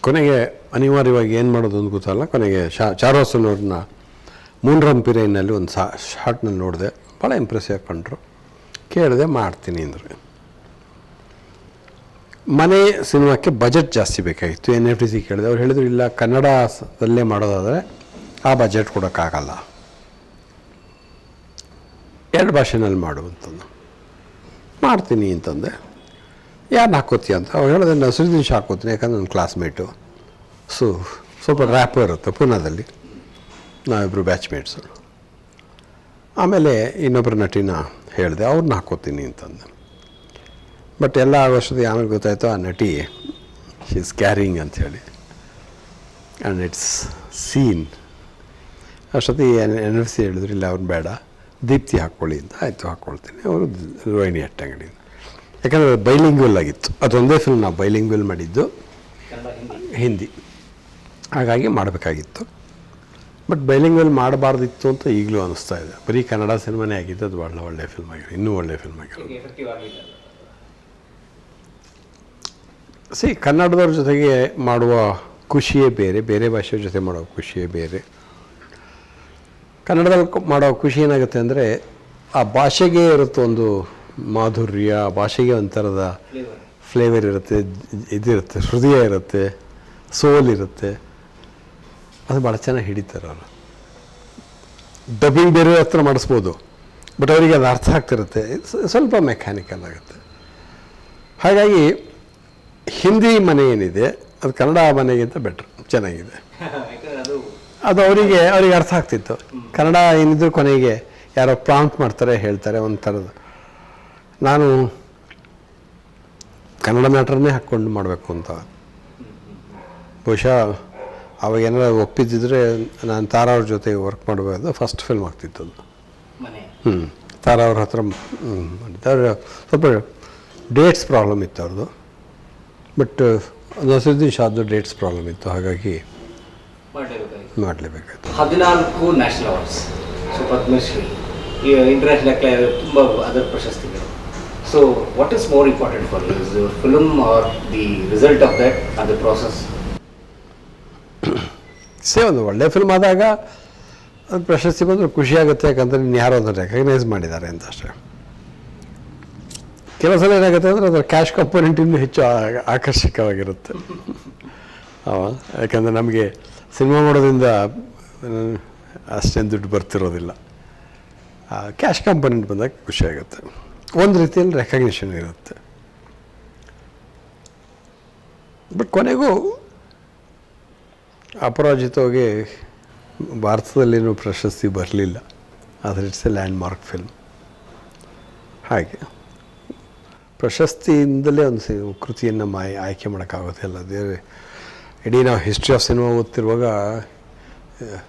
ಕೊನೆಗೆ ಅನಿವಾರ್ಯವಾಗಿ ಏನು ಮಾಡೋದು ಅಂತ ಗೊತ್ತಲ್ಲ. ಕೊನೆಗೆ ಚಾರೋಸನವ್ರನ್ನ ಮೂನ್ರಂಪಿರೇನಲ್ಲಿ ಒಂದು ಶಾರ್ಟ್ನಲ್ಲಿ ನೋಡಿದೆ, ಭಾಳ ಇಂಪ್ರೆಸಿವ್ ಆಗಿ ಕಂಡ್ರು. ಕೇಳಿದೆ, ಮಾಡ್ತೀನಿ ಅಂದರು. ಮನೆ ಸಿನಿಮಾಕ್ಕೆ ಬಜೆಟ್ ಜಾಸ್ತಿ ಬೇಕಾಗಿತ್ತು, NFTC ಕೇಳಿದೆ. ಅವ್ರು ಹೇಳಿದ್ರು, ಇಲ್ಲ ಕನ್ನಡದಲ್ಲೇ ಮಾಡೋದಾದರೆ ಆ ಬಜೆಟ್ ಕೊಡೋಕ್ಕಾಗಲ್ಲ, 2 ಭಾಷೆನಲ್ಲಿ ಮಾಡು ಅಂತಂದು. ಮಾಡ್ತೀನಿ ಅಂತಂದೆ. ಯಾರನ್ನ ಹಾಕೋತೀಯ ಅಂತ ಅವ್ರು ಹೇಳಿದ್ರೆ, ನಸರುದ್ದೀನ್ ಶಾ ಹಾಕೋತೀನಿ, ಯಾಕಂದ್ರೆ ನನ್ನ ಕ್ಲಾಸ್ಮೇಟು. ಸ್ವಲ್ಪ ರ್ಯಾಪು ಇರುತ್ತೆ ಪೂನಾದಲ್ಲಿ, ನಾವಿಬ್ಬರು ಬ್ಯಾಚ್ಮೇಟ್ಸು. ಆಮೇಲೆ ಇನ್ನೊಬ್ಬರು ನಟಿನ ಹೇಳಿದೆ, ಅವ್ರನ್ನ ಹಾಕೋತೀನಿ ಅಂತಂದೆ. ಬಟ್ ಎಲ್ಲ ಆಗೋಷ್ಟೊತ್ತಿಗೆ ಆಮೇಲೆ ಗೊತ್ತಾಯಿತು, ಆ ನಟಿ ಶಿ ಈಸ್ ಕ್ಯಾರಿಂಗ್ ಅಂಥೇಳಿ, ಆ್ಯಂಡ್ ಇಟ್ಸ್ ಸೀನ್. ಅಷ್ಟೊತ್ತಿಗೆ NFC ಹೇಳಿದ್ರು, ಇಲ್ಲ ಅವ್ರು ಬೇಡ, ದೀಪ್ತಿ ಹಾಕ್ಕೊಳ್ಳಿ ಅಂತ. ಆಯಿತು, ಹಾಕ್ಕೊಳ್ತೀನಿ. ಅವರು ರೋಹಿಣಿ ಅಟ್ಟಂಗಡಿಯಿಂದ. ಯಾಕಂದರೆ ಬೈಲಿಂಗ್ವೆಲ್ ಆಗಿತ್ತು, ಅದೊಂದೇ ಫಿಲ್ಮ್ ನಾವು ಬೈಲಿಂಗ್ವೆಲ್ ಮಾಡಿದ್ದು, ಹಿಂದಿ. ಹಾಗಾಗಿ ಮಾಡಬೇಕಾಗಿತ್ತು. ಬಟ್ ಬೈಲಿಂಗ್ವೆಲ್ ಮಾಡಬಾರ್ದಿತ್ತು ಅಂತ ಈಗಲೂ ಅನ್ನಿಸ್ತಾ ಇದೆ. ಬರೀ ಕನ್ನಡ ಸಿನಿಮಾನೇ ಆಗಿದ್ದು, ಅದು ಭಾಳ ಒಳ್ಳೆಯ ಫಿಲ್ಮ್ ಆಗಿದೆ, ಇನ್ನೂ ಒಳ್ಳೆಯ ಫಿಲ್ಮ್ ಆಗಿದೆ. ಕನ್ನಡದವ್ರ ಜೊತೆಗೆ ಮಾಡುವ ಖುಷಿಯೇ ಬೇರೆ, ಬೇರೆ ಭಾಷೆಯ ಜೊತೆ ಮಾಡೋ ಖುಷಿಯೇ ಬೇರೆ. ಕನ್ನಡದಲ್ಲಿ ಮಾಡೋ ಖುಷಿ ಏನಾಗುತ್ತೆ ಅಂದರೆ, ಆ ಭಾಷೆಗೆ ಇರುತ್ತೆ ಒಂದು ಮಾಧುರ್ಯ, ಭಾಷೆಗೆ ಒಂಥರದ ಫ್ಲೇವರ್ ಇರುತ್ತೆ, ಇದಿರುತ್ತೆ, ಹೃದಯ ಇರುತ್ತೆ, ಸೋಲ್ ಇರುತ್ತೆ. ಅದು ಭಾಳ ಚೆನ್ನಾಗಿ ಹಿಡಿತಾರೆ ಅವರು. ಡಬ್ಬಿಂಗ್ ಬೇರೆ ಹತ್ರ ಮಾಡಿಸ್ಬೋದು, ಬಟ್ ಅವರಿಗೆ ಅದು ಅರ್ಥ ಆಗ್ತಿರುತ್ತೆ, ಸ್ವಲ್ಪ ಮೆಕ್ಯಾನಿಕಲ್ ಆಗುತ್ತೆ. ಹಾಗಾಗಿ ಹಿಂದಿ ಮನೆ ಏನಿದೆ ಅದು ಕನ್ನಡ ಮನೆಗಿಂತ ಬೆಟ್ರ್, ಚೆನ್ನಾಗಿದೆ. ಅದು ಅವರಿಗೆ ಅರ್ಥ ಆಗ್ತಿತ್ತು. ಕನ್ನಡ ಏನಿದ್ರು ಕೊನೆಗೆ ಯಾರೋ ಪ್ರಾಂಪ್ಟ್ ಮಾಡ್ತಾರೆ, ಹೇಳ್ತಾರೆ ಒಂಥರದ. ನಾನು ಕನ್ನಡ ನಟರನ್ನೇ ಹಾಕ್ಕೊಂಡು ಮಾಡಬೇಕು ಅಂತ. ಬಹುಶಃ ಅವಾಗ ಏನಾರು ಒಪ್ಪಿದ್ದಿದ್ರೆ ನಾನು ತಾರಾ ಅವ್ರ ಜೊತೆ ವರ್ಕ್ ಮಾಡಬೇಕು, ಫಸ್ಟ್ ಫಿಲ್ಮ್ ಆಗ್ತಿತ್ತು ಅದು. ತಾರಾ ಅವ್ರ ಹತ್ರ ಮಾಡಿದ್ದು. ಸ್ವಲ್ಪ ಡೇಟ್ಸ್ ಪ್ರಾಬ್ಲಮ್ ಇತ್ತು ಅವ್ರದ್ದು, ಬಟ್ ನಸರುದ್ದೀನ್ ಶಾದ್ದು ಡೇಟ್ಸ್ ಪ್ರಾಬ್ಲಮ್ ಇತ್ತು, ಹಾಗಾಗಿ ಮಾಡಲೇಬೇಕಾಯ್ತು. 14 national awards, so Padmashri, international ತುಂಬ ಅದರ್ ಪ್ರಶಸ್ತಿಗಳು. So what is more important for you, is your film or the result of that or the process? ಒಂದು ಒಳ್ಳೆ ಫಿಲ್ಮ್ ಆದಾಗ ಅದು ಪ್ರಶಸ್ತಿ ಬಂದರೆ ಖುಷಿಯಾಗುತ್ತೆ, ಯಾಕಂದರೆ ನೀನು ಯಾರೋ ಅದನ್ನು ರೆಕಗ್ನೈಸ್ ಮಾಡಿದ್ದಾರೆ ಅಂತ ಅಷ್ಟೇ. ಕೆಲವು ಸಲ ಏನಾಗುತ್ತೆ ಅಂದರೆ ಅದರ ಕ್ಯಾಶ್ ಕಂಪೋನೆಂಟ್ ಇನ್ನೂ ಹೆಚ್ಚು ಆಕರ್ಷಕವಾಗಿರುತ್ತೆ. ಯಾಕಂದರೆ ನಮಗೆ ಸಿನಿಮಾ ಮಾಡೋದ್ರಿಂದ ಅಷ್ಟೇನು ದುಡ್ಡು ಬರ್ತಿರೋದಿಲ್ಲ. ಕ್ಯಾಶ್ ಕಂಪೋನೆಂಟ್ ಬಂದಾಗ ಖುಷಿಯಾಗುತ್ತೆ, ಒಂದು ರೀತಿಯಲ್ಲಿ ರೆಕಗ್ನಿಷನ್ ಇರುತ್ತೆ. ಬಟ್ ಕೊನೆಗೂ ಅಪರಾಜಿತವಾಗಿ ಭಾರತದಲ್ಲೇನೂ ಪ್ರಶಸ್ತಿ ಬರಲಿಲ್ಲ. ಆದರೆ it's a landmark film. ಹಾಗೆ ಪ್ರಶಸ್ತಿಯಿಂದಲೇ ಒಂದು ಕೃತಿಯನ್ನು ಆಯ್ಕೆ ಮಾಡೋಕ್ಕಾಗೋದಿಲ್ಲ. ಅದೇ ಇಡೀ ನಾವು ಹಿಸ್ಟ್ರಿ ಆಫ್ ಸಿನಿಮಾ ಓದ್ತಿರುವಾಗ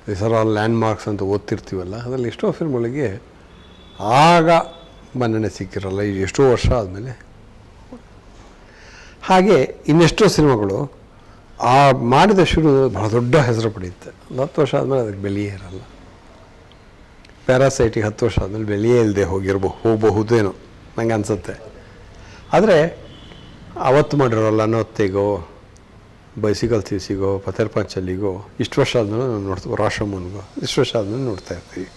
this are all landmarks ಅಂತ ಓದ್ತಿರ್ತೀವಲ್ಲ, ಅದರಲ್ಲಿ ಎಷ್ಟೋ ಫಿಲ್ಮ್ಗಳಿಗೆ ಆಗ ಮನ್ನಣೆ ಸಿಕ್ಕಿರಲ್ಲ, ಈಗ ಎಷ್ಟೋ ವರ್ಷ ಆದಮೇಲೆ. ಹಾಗೆ ಇನ್ನೆಷ್ಟೋ ಸಿನಿಮಾಗಳು ಆ ಮಾಡಿದ ಶುರು ಭಾಳ ದೊಡ್ಡ ಹೆಸರು ಪಡೆಯುತ್ತೆ, 10 ವರ್ಷ ಆದಮೇಲೆ ಅದಕ್ಕೆ ಬೆಲೆಯೇ ಇರಲ್ಲ. ಪ್ಯಾರಾಸೈಟಿಗೆ 10 ವರ್ಷ ಆದಮೇಲೆ ಬೆಲೆಯೇ ಇಲ್ಲದೆ ಹೋಗಬಹುದೇನೋ ನಂಗೆ ಅನಿಸುತ್ತೆ. ಆದರೆ ಅವತ್ತು ಮಾಡಿರೋಲ್ಲ ಅನ್ನೋತ್ತಿಗೋ, ಬೈಸಿಕಲ್ ಥೀವ್ಸಿಗೋ, ಪಥೇರ್ ಪಾಂಚಲಿಗೋ ಇಷ್ಟು ವರ್ಷ ಆದಮೇಲೆ ನಾವು ನೋಡ್ತೀವಿ, ರಾಶಮನ್ಗೋ ಇಷ್ಟು ವರ್ಷ ಆದಮೇಲೆ ನೋಡ್ತಾ ಇರ್ತೀವಿ.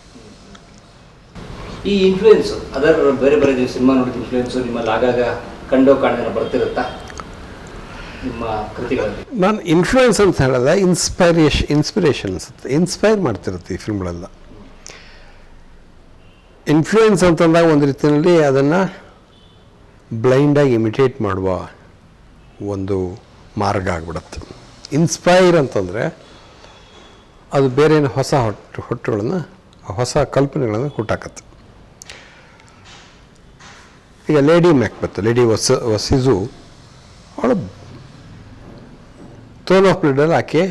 ಈ ಇನ್ಫ್ಲೂಯೆನ್ಸು ಅದರ ಬೇರೆ ಬೇರೆ ಸಿನಿಮಾ ನೋಡಿದ ಇನ್ಫ್ಲೂಯೆನ್ಸು ನಿಮ್ಮಲ್ಲಿ ಆಗಾಗ ಕಾಣೋದೇನೋ ಬರ್ತಿರುತ್ತಾ ನಿಮ್ಮ ಕೃತಿಗಳಲ್ಲಿ? ನಾನು ಇನ್ಫ್ಲೂಯೆನ್ಸ್ ಅಂತ ಹೇಳಿದ್ರೆ ಇನ್ಸ್ಪಿರೇಷನ್ ಅನಿಸುತ್ತೆ, ಇನ್ಸ್ಪೈರ್ ಮಾಡ್ತಿರುತ್ತೆ ಈ ಫಿಲ್ಮ್ಗಳೆಲ್ಲ. ಇನ್ಫ್ಲೂಯೆನ್ಸ್ ಅಂತಂದಾಗ ಒಂದು ರೀತಿಯಲ್ಲಿ ಅದನ್ನು ಬ್ಲೈಂಡಾಗಿ ಇಮಿಟೇಟ್ ಮಾಡುವ ಒಂದು ಮಾರ್ಗ ಆಗಿಬಿಡುತ್ತೆ. ಇನ್ಸ್ಪೈರ್ ಅಂತಂದರೆ ಅದು ಬೇರೆ ಹೊಸ ಹೊಟ್ಟುಗಳನ್ನು, ಹೊಸ ಕಲ್ಪನೆಗಳನ್ನು ಹುಟ್ಟಾಕತ್ತೆ. ಈಗ ಲೇಡಿ ವಸಿಜು ಅವಳು ಥ್ರೋನ್ ಆಫ್ ಬ್ಲಡಲ್ಲಿ ಆಕೆ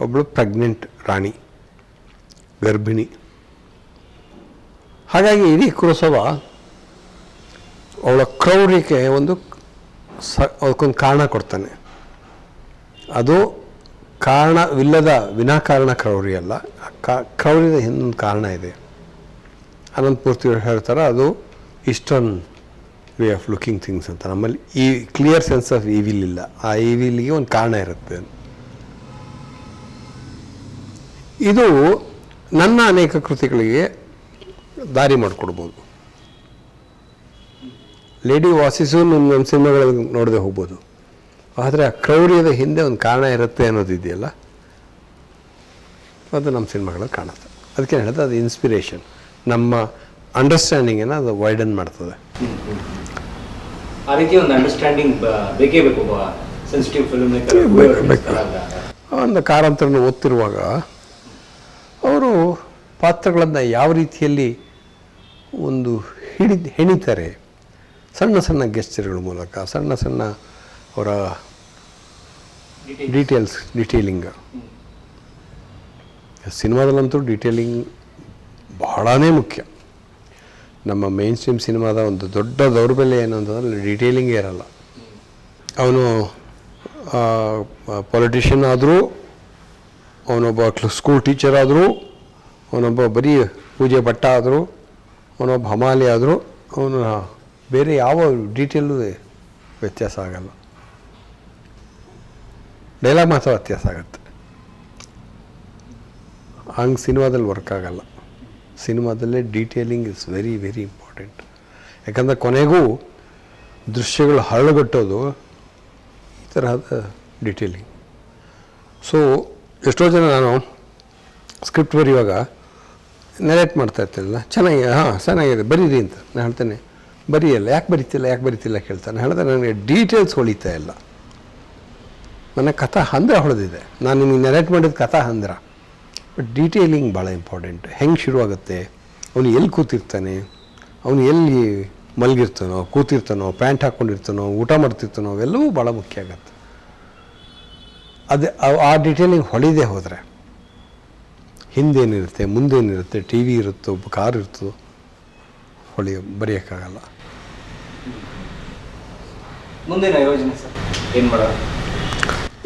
ಒಬ್ಬಳು ಪ್ರೆಗ್ನೆಂಟ್ ರಾಣಿ, ಗರ್ಭಿಣಿ. ಹಾಗಾಗಿ ಇಡೀ ಕುರುಸವ ಅವಳ ಕ್ರೌರ್ಯಕ್ಕೆ ಅದಕ್ಕೊಂದು ಕಾರಣ ಕೊಡ್ತಾನೆ. ಅದು ಕಾರಣವಿಲ್ಲದ ವಿನಾಕಾರಣ ಕ್ರೌರ್ಯ ಅಲ್ಲ, ಕ್ರೌರ್ಯದ ಹಿಂದೊಂದು ಕಾರಣ ಇದೆ. ಅನಂತಮೂರ್ತಿ ಹೇಳ್ತಾರೆ ಅದು eastern way of looking things ಅಂತ. ನಮ್ಮಲ್ಲಿ ಈ ಕ್ಲಿಯರ್ ಸೆನ್ಸ್ ಆಫ್ ಈವಿಲ್ ಇಲ್ಲ, ಆ ಈವಿಲ್ಗೆ ಒಂದು ಕಾರಣ ಇರುತ್ತೆ. ಇದು ನನ್ನ ಅನೇಕ ಕೃತಿಗಳಿಗೆ ದಾರಿ ಮಾಡಿಕೊಡ್ಬೋದು. ಲೇಡಿ ವಾಸಿಸು ನಮ್ಮ ಸಿನಿಮಾಗಳಲ್ಲಿ ನೋಡದೆ ಹೋಗ್ಬೋದು, ಆದರೆ ಆ ಕ್ರೌರ್ಯದ ಹಿಂದೆ ಒಂದು ಕಾರಣ ಇರುತ್ತೆ ಅನ್ನೋದಿದೆಯಲ್ಲ, ಅದು ನಮ್ಮ ಸಿನಿಮಾಗಳಲ್ಲಿ ಕಾಣುತ್ತೆ. ಅದಕ್ಕೆ ಹೇಳಿದ್ರೆ ಅದು ಇನ್ಸ್ಪಿರೇಷನ್, ನಮ್ಮ ಅಂಡರ್ಸ್ಟ್ಯಾಂಡಿಂಗನ್ನು ಅದು ವೈಡನ್ ಮಾಡ್ತದೆ. ಆ ರೀತಿ ಒಂದು ಅಂಡರ್ಸ್ಟ್ಯಾಂಡಿಂಗ್ ಬೇಕೇ ಬೇಕು ಸೆನ್ಸಿಟಿವ್ ಫಿಲ್ಮ್. ಒಂದು ಕಾರಂತರನ್ನು ಓದ್ತಿರುವಾಗ ಅವರು ಪಾತ್ರಗಳನ್ನು ಯಾವ ರೀತಿಯಲ್ಲಿ ಒಂದು ಹೆಣಿತಾರೆ, ಸಣ್ಣ ಸಣ್ಣ ಗೆಸ್ಚರ್ಗಳ ಮೂಲಕ, ಸಣ್ಣ ಸಣ್ಣ ಅವರ ಡಿಟೇಲಿಂಗ್. ಸಿನಿಮಾದಲ್ಲಂತೂ ಡಿಟೇಲಿಂಗ್ ಬಹಳನೇ ಮುಖ್ಯ. ನಮ್ಮ ಮೇನ್ ಸ್ಟ್ರೀಮ್ ಸಿನಿಮಾದ ಒಂದು ದೊಡ್ಡ ದೌರ್ಬಲ್ಯ ಏನು ಅಂತಂದರೆ ಡಿಟೇಲಿಂಗೇ ಇರಲ್ಲ. ಅವನು ಪೊಲಿಟಿಷಿಯನ್ ಆದರೂ, ಅವನೊಬ್ಬ ಸ್ಕೂಲ್ ಟೀಚರ್ ಆದರೂ, ಅವನೊಬ್ಬ ಬರೀ ಪೂಜೆ ಭಟ್ಟ ಆದರೂ, ಅವನೊಬ್ಬ ಹಮಾಲಿ ಆದರೂ, ಅವನು ಬೇರೆ ಯಾವ ಡೀಟೇಲು ವ್ಯತ್ಯಾಸ ಆಗಲ್ಲ. ಡೈಲಾಗ್ ಮಾತ್ರ ವ್ಯತ್ಯಾಸ ಆಗುತ್ತೆ. ಹಂಗೆ ಸಿನಿಮಾದಲ್ಲಿ ವರ್ಕ್ ಆಗಲ್ಲ. ಸಿನಿಮಾದಲ್ಲೇ detailing is very very important. ಯಾಕಂದರೆ ಕೊನೆಗೂ ದೃಶ್ಯಗಳು ಹರಳುಗಟ್ಟೋದು ಈ ತರಹದ ಡೀಟೇಲಿಂಗ್. ಸೊ ಎಷ್ಟೋ ಜನ ನಾನು ಸ್ಕ್ರಿಪ್ಟ್ ಬರೆಯುವಾಗ ನೆರೇಟ್ ಮಾಡ್ತಾ ಇರ್ತೀನಲ್ಲ, ಚೆನ್ನಾಗಿದೆ ಬರೀರಿ ಅಂತ ನಾನು ಹೇಳ್ತೇನೆ. ಬರೆಯಲ್ಲ, ಯಾಕೆ ಬರಿತಿಲ್ಲ ಕೇಳ್ತಾನೆ. ಹೇಳಿದ್ರೆ ನನಗೆ ಡೀಟೇಲ್ಸ್ ಹೊಳಿತಾ ಇಲ್ಲ. ನನ್ನ ಕಥಾ ಹಂದ್ರ ಹೊಳೆದಿದೆ, ನಾನು ನಿಮಗೆ ನೆರೇಟ್ ಮಾಡಿದ ಕಥಾ ಹಂದ್ರ. ಬಟ್ ಡೀಟೇಲಿಂಗ್ ಭಾಳ ಇಂಪಾರ್ಟೆಂಟ್. ಹೆಂಗೆ ಶುರುವಾಗುತ್ತೆ, ಅವನು ಎಲ್ಲಿ ಕೂತಿರ್ತಾನೆ, ಅವನು ಎಲ್ಲಿ ಮಲಗಿರ್ತಾನೋ, ಕೂತಿರ್ತಾನೋ, ಪ್ಯಾಂಟ್ ಹಾಕ್ಕೊಂಡಿರ್ತಾನೋ, ಊಟ ಮಾಡ್ತಿರ್ತಾನೋ, ಅವೆಲ್ಲವೂ ಭಾಳ ಮುಖ್ಯ ಆಗತ್ತೆ. ಆ ಡೀಟೇಲಿಂಗ್ ಹೊಳಿದೇ ಹೋದರೆ ಹಿಂದೇನಿರುತ್ತೆ, ಮುಂದೇನಿರುತ್ತೆ, ಟಿ ವಿ ಇರುತ್ತೋ, ಕಾರ್ ಇರುತ್ತೋ, ಬರೆಯೋಕ್ಕಾಗಲ್ಲ. ಮುಂದಿನ ಯೋಜನೆ ಸರ್ ಏನು ಮಾಡೋದು?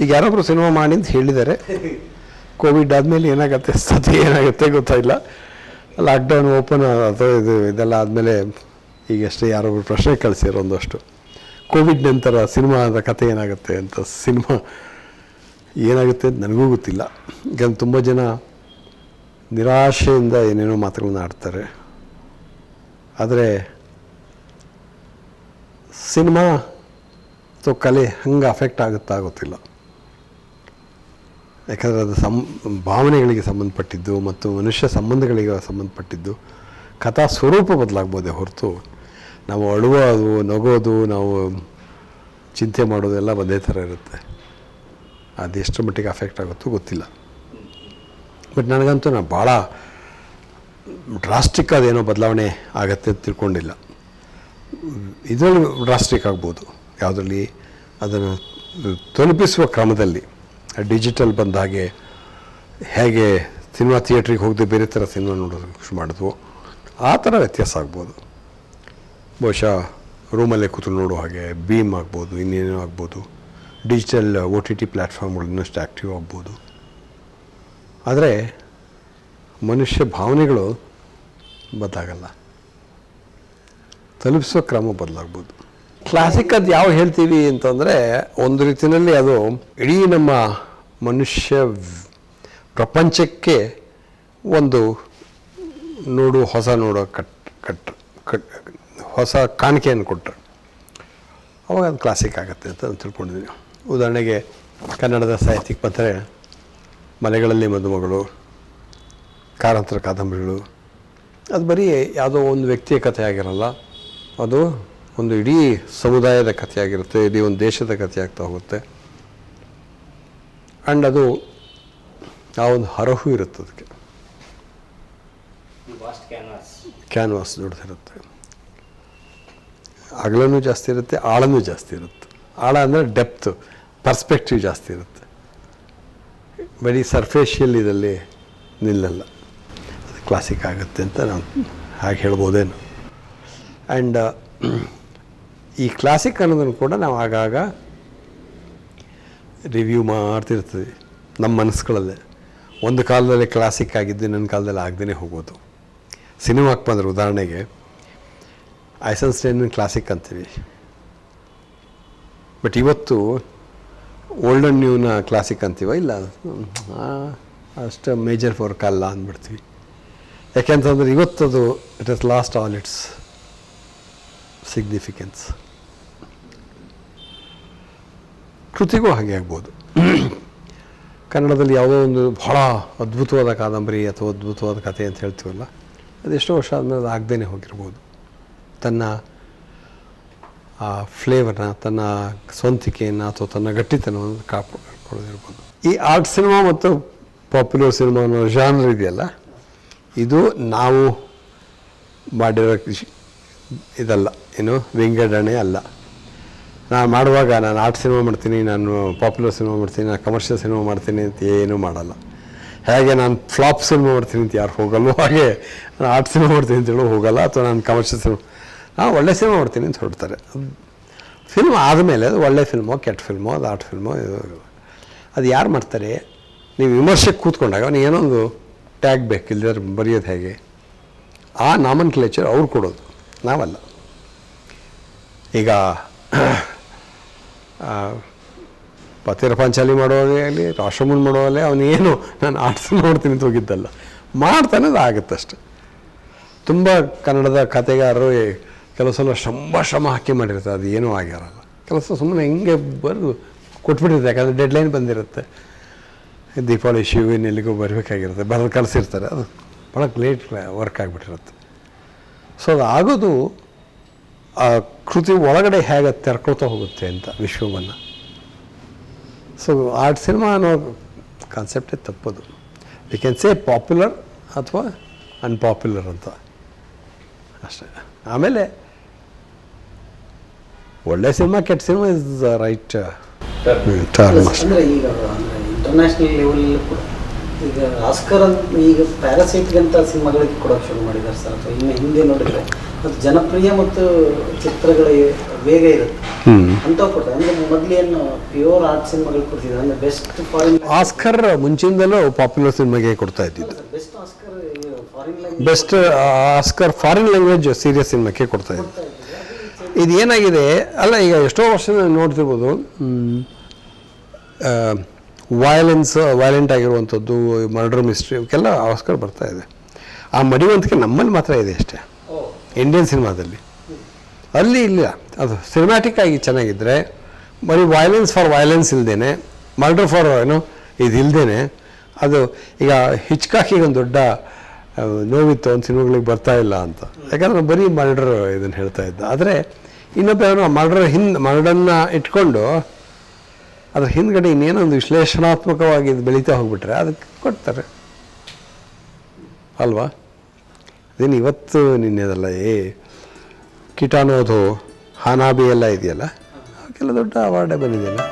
ಈಗ ಯಾರೊಬ್ಬರು ಸಿನಿಮಾ ಮಾಡಿ ಅಂತ ಹೇಳಿದ್ದಾರೆ. ಕೋವಿಡ್ ಆದಮೇಲೆ ಏನಾಗುತ್ತೆ ಗೊತ್ತಾಯಿಲ್ಲ. ಲಾಕ್ಡೌನ್ ಓಪನ್ ಅಥವಾ ಇದೆಲ್ಲ ಆದಮೇಲೆ ಈಗಷ್ಟೇ ಯಾರೊಬ್ಬರು ಪ್ರಶ್ನೆ ಕಳಿಸಿರೋ ಒಂದಷ್ಟು, ಕೋವಿಡ್ ನಂತರ ಸಿನಿಮಾದ ಕಥೆ ಏನಾಗುತ್ತೆ ಅಂತ. ಸಿನಿಮಾ ಏನಾಗುತ್ತೆ ಅಂತ ನನಗೂ ಗೊತ್ತಿಲ್ಲ. ಈಗ ತುಂಬ ಜನ ನಿರಾಶೆಯಿಂದ ಏನೇನೋ ಮಾತುಗಳನ್ನ ಆಡ್ತಾರೆ. ಆದರೆ ಸಿನಿಮಾ ಅಥವಾ ಕಲೆ ಹಂಗೆ ಅಫೆಕ್ಟ್ ಆಗುತ್ತಾ ಗೊತ್ತಿಲ್ಲ. ಯಾಕಂದರೆ ಅದು ಭಾವನೆಗಳಿಗೆ ಸಂಬಂಧಪಟ್ಟಿದ್ದು ಮತ್ತು ಮನುಷ್ಯ ಸಂಬಂಧಗಳಿಗೆ ಸಂಬಂಧಪಟ್ಟಿದ್ದು. ಕಥಾ ಸ್ವರೂಪ ಬದಲಾಗ್ಬೋದೇ ಹೊರತು ನಾವು ಅಳುವುದು, ನಗೋದು, ನಾವು ಚಿಂತೆ ಮಾಡೋದೆಲ್ಲ ಒಂದೇ ಥರ ಇರುತ್ತೆ. ಅದೆಷ್ಟರ ಮಟ್ಟಿಗೆ ಅಫೆಕ್ಟ್ ಆಗುತ್ತೋ ಗೊತ್ತಿಲ್ಲ. ಬಟ್ ನನಗಂತೂ ನಾನು ಭಾಳ ಡ್ರಾಸ್ಟಿಕ್ ಅದೇನೋ ಬದಲಾವಣೆ ಆಗತ್ತೆ ಅಂತ ತಿಳ್ಕೊಂಡಿಲ್ಲ. ಇದರಲ್ಲಿ ಡ್ರಾಸ್ಟಿಕ್ ಆಗ್ಬೋದು, ಯಾವುದರಲ್ಲಿ ಅದನ್ನು ತಲುಪಿಸುವ ಕ್ರಮದಲ್ಲಿ. ಡಿಜಿಟಲ್ ಬಂದ ಹಾಗೆ ಹೇಗೆ ಸಿನಿಮಾ ಥಿಯೇಟ್ರಿಗೆ ಹೋಗದೆ ಬೇರೆ ಥರ ಸಿನಿಮಾ ನೋಡೋದು ಶುರು ಮಾಡಿದ್ವು, ಆ ಥರ ವ್ಯತ್ಯಾಸ ಆಗ್ಬೋದು. ಬಹುಶಃ ರೂಮಲ್ಲೇ ಕೂತು ನೋಡೋ ಹಾಗೆ ಬೀಮ್ ಆಗ್ಬೋದು, ಇನ್ನೇನೋ ಆಗ್ಬೋದು. ಡಿಜಿಟಲ್ OTT ಪ್ಲ್ಯಾಟ್ಫಾರ್ಮ್ಗಳು ಇನ್ನಷ್ಟು ಆ್ಯಕ್ಟಿವ್ ಆಗ್ಬೋದು. ಆದರೆ ಮನುಷ್ಯ ಭಾವನೆಗಳು ಬದಲಾಗಲ್ಲ, ತಲುಪಿಸೋ ಕ್ರಮ ಬದಲಾಗ್ಬೋದು. ಕ್ಲಾಸಿಕ್ ಅದು ಯಾವ ಹೇಳ್ತೀವಿ ಅಂತಂದರೆ, ಒಂದು ರೀತಿಯಲ್ಲಿ ಅದು ಇಡೀ ನಮ್ಮ ಮನುಷ್ಯ ಪ್ರಪಂಚಕ್ಕೆ ಒಂದು ಹೊಸ ಹೊಸ ಕಾಣಿಕೆಯನ್ನು ಕೊಟ್ಟರೆ ಅವಾಗ ಅದು ಕ್ಲಾಸಿಕ್ ಆಗುತ್ತೆ ಅಂತ ನಾನು ತಿಳ್ಕೊಂಡಿದ್ದೀನಿ. ಉದಾಹರಣೆಗೆ ಕನ್ನಡದ ಸಾಹಿತ್ಯಕ್ಕೆ ಬಂದರೆ ಮಲೆಗಳಲ್ಲಿ ಮದುಮಗಳು, ಕಾರಂತರ ಕಾದಂಬರಿಗಳು, ಅದು ಬರೀ ಯಾವುದೋ ಒಂದು ವ್ಯಕ್ತಿಯ ಕಥೆ ಆಗಿರಲ್ಲ, ಅದು ಒಂದು ಇಡೀ ಸಮುದಾಯದ ಕಥೆಯಾಗಿರುತ್ತೆ, ಇಡೀ ಒಂದು ದೇಶದ ಕಥೆ ಆಗ್ತಾ ಹೋಗುತ್ತೆ. ಆ್ಯಂಡ್ ಅದು ಆ ಒಂದು ಹರಹು ಇರುತ್ತೆ, ಅದಕ್ಕೆ ಕ್ಯಾನ್ವಾಸ್ ದೊಡ್ಡದಿರುತ್ತೆ, ಅಗಲನೂ ಜಾಸ್ತಿ ಇರುತ್ತೆ, ಆಳನೂ ಜಾಸ್ತಿ ಇರುತ್ತೆ. ಆಳ ಅಂದರೆ ಡೆಪ್ತ್, ಪರ್ಸ್ಪೆಕ್ಟಿವ್ ಜಾಸ್ತಿ ಇರುತ್ತೆ, ಬರೀ ಸರ್ಫೇಷಿಯಲ್ ಇದರಲ್ಲಿ ನಿಲ್ಲಲ್ಲ. ಅದು ಕ್ಲಾಸಿಕ್ ಆಗುತ್ತೆ ಅಂತ ನಾವು ಹಾಗೆ ಹೇಳ್ಬೋದೇನು. ಆ್ಯಂಡ್ ಈ ಕ್ಲಾಸಿಕ್ ಅನ್ನೋದನ್ನು ಕೂಡ ನಾವು ಆಗಾಗ ರಿವ್ಯೂ ಮಾಡ್ತಿರ್ತೀವಿ ನಮ್ಮ ಮನಸ್ಸುಗಳಲ್ಲೇ. ಒಂದು ಕಾಲದಲ್ಲಿ ಕ್ಲಾಸಿಕ್ ಆಗಿದ್ದು ಇನ್ನೊಂದು ಕಾಲದಲ್ಲಿ ಆಗದೇ ಹೋಗೋದು. ಸಿನಿಮಾಕ್ಕೆ ಬಂದರೆ ಉದಾಹರಣೆಗೆ ಐಸನ್ಸ್ಟೈನ್ ಕ್ಲಾಸಿಕ್ ಅಂತೀವಿ, ಬಟ್ ಇವತ್ತು ಓಲ್ಡ್ ಆ್ಯಂಡ್ ನ್ಯೂನ ಕ್ಲಾಸಿಕ್ ಅಂತೀವ, ಇಲ್ಲ ಅಷ್ಟು ಮೇಜರ್ ವರ್ಕ್ ಅಲ್ಲ ಅಂದ್ಬಿಡ್ತೀವಿ. ಯಾಕೆಂತಂದರೆ ಇವತ್ತದು it has lost all its significance. ಕೃತಿಗೂ ಹಾಗೆ ಆಗ್ಬೋದು. ಕನ್ನಡದಲ್ಲಿ ಯಾವುದೋ ಒಂದು ಬಹಳ ಅದ್ಭುತವಾದ ಕಾದಂಬರಿ ಅಥವಾ ಅದ್ಭುತವಾದ ಕಥೆ ಅಂತ ಹೇಳ್ತೀವಲ್ಲ, ಅದೆಷ್ಟೋ ವರ್ಷ ಆದಮೇಲೆ ಅದು ಆಗದೇ ಹೋಗಿರ್ಬೋದು. ತನ್ನ ಆ ಫ್ಲೇವರ್ನ, ತನ್ನ ಸ್ವಂತಿಕೆಯನ್ನು ಅಥವಾ ತನ್ನ ಗಟ್ಟಿತನವನ್ನು ಕಾಪಾಡ್ಕೊಳ್ಳೋದಿರ್ಬೋದು. ಈ ಆರ್ಟ್ ಸಿನಿಮಾ ಮತ್ತು ಪಾಪ್ಯುಲರ್ ಸಿನಿಮಾ ಅನ್ನೋ ಜಾನರ್ ಇದೆಯಲ್ಲ, ಇದು ನಾವು ಮಾಡಿರೋ ಇದಲ್ಲ, ಏನು ವಿಂಗಡಣೆ ಅಲ್ಲ. ನಾನು ಮಾಡುವಾಗ ನಾನು ಆರ್ಟ್ ಸಿನಿಮಾ ಮಾಡ್ತೀನಿ, ನಾನು ಪಾಪ್ಯುಲರ್ ಸಿನಿಮಾ ಮಾಡ್ತೀನಿ, ನಾನು ಕಮರ್ಷಿಯಲ್ ಸಿನಿಮಾ ಮಾಡ್ತೀನಿ ಅಂತ ಏನೂ ಮಾಡಲ್ಲ. ಹೇಗೆ ನಾನು ಫ್ಲಾಪ್ ಸಿನಿಮಾ ಮಾಡ್ತೀನಿ ಅಂತ ಯಾರು ಹೋಗಲ್ವೋ, ಹಾಗೆ ನಾನು ಆರ್ಟ್ ಸಿನಿಮಾ ಮಾಡ್ತೀನಿ ಅಂತ ಹೇಳೋ ಹೋಗಲ್ಲ, ಅಥವಾ ನಾನು ಕಮರ್ಷಿಯಲ್ ಸಿನಿಮಾ ಒಳ್ಳೆ ಸಿನಿಮಾ ಮಾಡ್ತೀನಿ ಅಂತ ಹೊರಡ್ತಾರೆ. ಫಿಲ್ಮ್ ಆದಮೇಲೆ ಅದು ಒಳ್ಳೆ ಫಿಲ್ಮೋ ಕೆಟ್ಟ ಫಿಲ್ಮೋ ಅದು ಆರ್ಟ್ ಫಿಲ್ಮೋ ಅದು ಯಾರು ಮಾಡ್ತಾರೆ? ನೀವು ವಿಮರ್ಶೆಗೆ ಕೂತ್ಕೊಂಡಾಗ ಅವನಿಗೆ ಏನೋ ಒಂದು ಟ್ಯಾಗ್ ಬೇಕು, ಇಲ್ಲದ್ರೆ ಬರೆಯೋದು ಹೇಗೆ? ಆ ನಾಮನ್ ಕ್ಲೇಚರ್ ಅವ್ರು ಕೊಡೋದು, ನಾವಲ್ಲ. ಈಗ ಪತಿರ ಪಾಂಚಾಲಿ ಮಾಡೋದೇ ಆಗಲಿ, ರಾಷ್ಟ್ರಮೂಲ್ ಮಾಡೋದೇ, ಅವನೇನು ನಾನು ಆರ್ಟ್ಸ್ ನೋಡ್ತೀನಿ ಅಂತ ಹೋಗಿದ್ದಲ್ಲ, ಮಾಡ್ತಾನೆ, ಅದು ಆಗುತ್ತಷ್ಟೆ. ತುಂಬ ಕನ್ನಡದ ಕಥೆಗಾರರು ಕೆಲವು ಸಲ ಶ್ರಮ ಹಾಕಿ ಮಾಡಿರ್ತಾರೆ, ಅದು ಏನೂ ಆಗಿರಲ್ಲ. ಕೆಲಸ ಸುಮ್ಮನೆ ಹಿಂಗೆ ಬರೆದು ಕೊಟ್ಬಿಟ್ಟಿರ್ತಾರೆ, ಯಾಕಂದರೆ ಡೆಡ್ಲೈನ್ ಬಂದಿರುತ್ತೆ, ದೀಪಾವಳಿ ಶಿವಿನ ಎಲ್ಲಿಗೂ ಬರಬೇಕಾಗಿರುತ್ತೆ, ಬರೆದು ಕಳಿಸಿರ್ತಾರೆ, ಅದು ಭಾಳ ಲೇಟ್ ವರ್ಕ್ ಆಗಿಬಿಟ್ಟಿರುತ್ತೆ. ಸೊ ಅದು ಆಗೋದು ಆ ಕೃತಿ ಒಳಗಡೆ ಹೇಗೆ ತೆರ್ಕೊಳ್ತಾ ಹೋಗುತ್ತೆ ಅಂತ ವಿಶ್ವವನ್ನು. ಸೊ ಆರ್ಟ್ ಸಿನಿಮಾ ಅನ್ನೋ ಕಾನ್ಸೆಪ್ಟೇ ತಪ್ಪದು. ವಿ ಕ್ಯಾನ್ ಸೇ ಪಾಪ್ಯುಲರ್ ಅಥವಾ ಅನ್ಪಾಪ್ಯುಲರ್ ಅಂತ ಅಷ್ಟೇ. ಆಮೇಲೆ ಒಳ್ಳೆ ಸಿನಿಮಾ ಕೆಟ್ಟ ಸಿನಿಮಾ ಇಸ್ ರೈಟ್ ಟರ್ಮ್. ಅಂದರೆ ಈಗ ಇಂಟರ್ನ್ಯಾಷನಲ್ ಲೆವೆಲ್ ಕೂಡ ಈಗ ಆಸ್ಕರ್ ಈಗ ಪ್ಯಾರಾಸೈಟ್ಗಂತ ಸಿನಿಮಾಗಳಿಗೆ ಕೊಡೋಕ್ಕೆ ಶುರು ಮಾಡಿದ್ದಾರೆ ಸರ್. ಅಥವಾ ಇನ್ನು ಹಿಂದೆ ನೋಡಿದರೆ ಅದು ಜನಪ್ರಿಯ ಮತ್ತು ಚಿತ್ರಗಳ ವೇಗ ಇರುತ್ತೆ ಅಂಥವು ಕೊಡ್ತಾರೆ. ಅಂದರೆ ಮೊದಲೇನು ಪ್ಯೂರ್ ಆರ್ಟ್ ಸಿನಿಮಾಗಳು ಕೊಡ್ತಿದ್ದಾರೆ, ಅಂದರೆ ಬೆಸ್ಟ್ ಫಾರಿನ್ ಆಸ್ಕರ್ ಮುಂಚಿಂದಲೂ ಪಾಪ್ಯುಲರ್ ಸಿನಿಮಾಗೆ ಕೊಡ್ತಾ ಇದ್ದಿದ್ದು. Best Oscar foreign language, best Oscar foreign language serious ಸಿನಿಮಾಕ್ಕೆ ಕೊಡ್ತಾ ಇದ್ದು. ಇದು ಏನಾಗಿದೆ ಅಲ್ಲ, ಈಗ ಎಷ್ಟೋ ವರ್ಷ ನೋಡ್ತಿರ್ಬೋದು, ವೈಲೆಂಟ್ ಆಗಿರುವಂಥದ್ದು, ಮರ್ಡರ್ ಮಿಸ್ಟ್ರಿ, ಇವಕ್ಕೆಲ್ಲ ಆಸ್ಕರ್ ಬರ್ತಾ ಇದೆ. ಆ ಮಡಿವಂತಿಕೆ ನಮ್ಮಲ್ಲಿ ಮಾತ್ರ ಇದೆ ಅಷ್ಟೇ, ಇಂಡಿಯನ್ ಸಿನಿಮಾದಲ್ಲಿ. ಅಲ್ಲಿ ಇಲ್ಲ. ಅದು ಸಿನಿಮ್ಯಾಟಿಕ್ ಆಗಿ ಚೆನ್ನಾಗಿದ್ದರೆ, ಬರೀ ವೈಲೆನ್ಸ್ ಫಾರ್ ವೈಲೆನ್ಸ್ ಇಲ್ದೇನೆ, ಮರ್ಡರ್ ಫಾರ್ ಇದು ಇಲ್ದೇನೆ, ಅದು ಈಗ ಹಿಚ್ಕಾಕಿಗೆ ಒಂದು ದೊಡ್ಡ ನೋವಿತ್ತು ಒಂದು ಸಿನಿಮಾಗಳಿಗೆ ಬರ್ತಾ ಇಲ್ಲ ಅಂತ, ಯಾಕಂದರೆ ಬರೀ ಮರ್ಡರ್ ಇದನ್ನು ಹೇಳ್ತಾ ಇದ್ದ. ಆದರೆ ಇನ್ನೊಬ್ಬ ಮರ್ಡರ್ನ ಇಟ್ಕೊಂಡು ಅದ್ರ ಹಿಂದ್ಗಡೆ ಇನ್ನೇನೋ ಒಂದು ವಿಶ್ಲೇಷಣಾತ್ಮಕವಾಗಿ ಇದು ಬೆಳೀತಾ ಹೋಗ್ಬಿಟ್ರೆ ಅದಕ್ಕೆ ಕೊಡ್ತಾರೆ ಅಲ್ವಾ? ಅದೇನು ಇವತ್ತು ನಿನ್ನೆದಲ್ಲ ಕಿಟಾನೋದು ಹಾನಾಬಿ ಎಲ್ಲ ಇದೆಯಲ್ಲ ಅವಕ್ಕೆಲ್ಲ ದೊಡ್ಡ ಅವಾರ್ಡೇ ಬಂದಿದೆಯಲ್ಲ.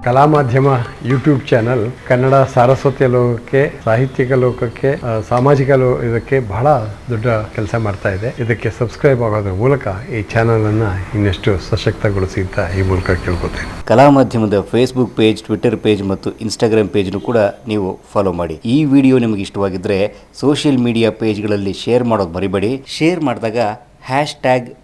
ಕಲಾಮಾಧ್ಯಮ ಯೂಟ್ಯೂಬ್ ಚಾನಲ್ ಕನ್ನಡ ಸಾರಸ್ವತ ಲೋಕಕ್ಕೆ, ಸಾಹಿತ್ಯಿಕ ಲೋಕಕ್ಕೆ, ಸಾಮಾಜಿಕ ಇದಕ್ಕೆ ಬಹಳ ದೊಡ್ಡ ಕೆಲಸ ಮಾಡ್ತಾ ಇದೆ. ಇದಕ್ಕೆ ಸಬ್ಸ್ಕ್ರೈಬ್ ಆಗೋದ್ರ ಮೂಲಕ ಈ ಚಾನಲನ್ನು ಇನ್ನಷ್ಟು ಸಶಕ್ತಗೊಳಿಸಿ ಅಂತ ಈ ಮೂಲಕ ಕೇಳ್ಕೊತೇನೆ. ಕಲಾಮಾಧ್ಯಮದ ಫೇಸ್ಬುಕ್ ಪೇಜ್, ಟ್ವಿಟರ್ ಪೇಜ್ ಮತ್ತು ಇನ್ಸ್ಟಾಗ್ರಾಮ್ ಪೇಜ್ನು ಕೂಡ ನೀವು ಫಾಲೋ ಮಾಡಿ. ಈ ವಿಡಿಯೋ ನಿಮಗೆ ಇಷ್ಟವಾಗಿದ್ದರೆ ಸೋಷಿಯಲ್ ಮೀಡಿಯಾ ಪೇಜ್ಗಳಲ್ಲಿ ಶೇರ್ ಮಾಡೋದು ಮರಿಬೇಡಿ. ಶೇರ್ ಮಾಡಿದಾಗ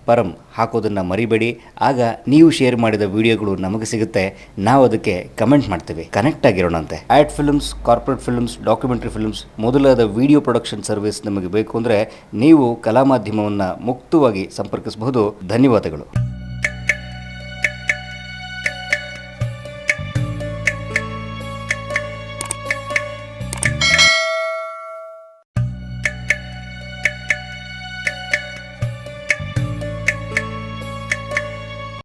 #ಪರಂ ಹಾಕೋದನ್ನು ಮರಿಬೇಡಿ. ಆಗ ನೀವು ಶೇರ್ ಮಾಡಿದ ವಿಡಿಯೋಗಳು ನಮಗೆ ಸಿಗುತ್ತೆ, ನಾವು ಅದಕ್ಕೆ ಕಮೆಂಟ್ ಮಾಡ್ತೀವಿ. ಕನೆಕ್ಟ್ ಆಗಿರೋಣಂತೆ. Ad films, corporate films, documentary films ಮೊದಲಾದ ವಿಡಿಯೋ ಪ್ರೊಡಕ್ಷನ್ ಸರ್ವಿಸ್ ನಮಗೆ ಬೇಕು ಅಂದರೆ ನೀವು ಕಲಾಮಾಧ್ಯಮವನ್ನು ಮುಕ್ತವಾಗಿ ಸಂಪರ್ಕಿಸಬಹುದು. ಧನ್ಯವಾದಗಳು.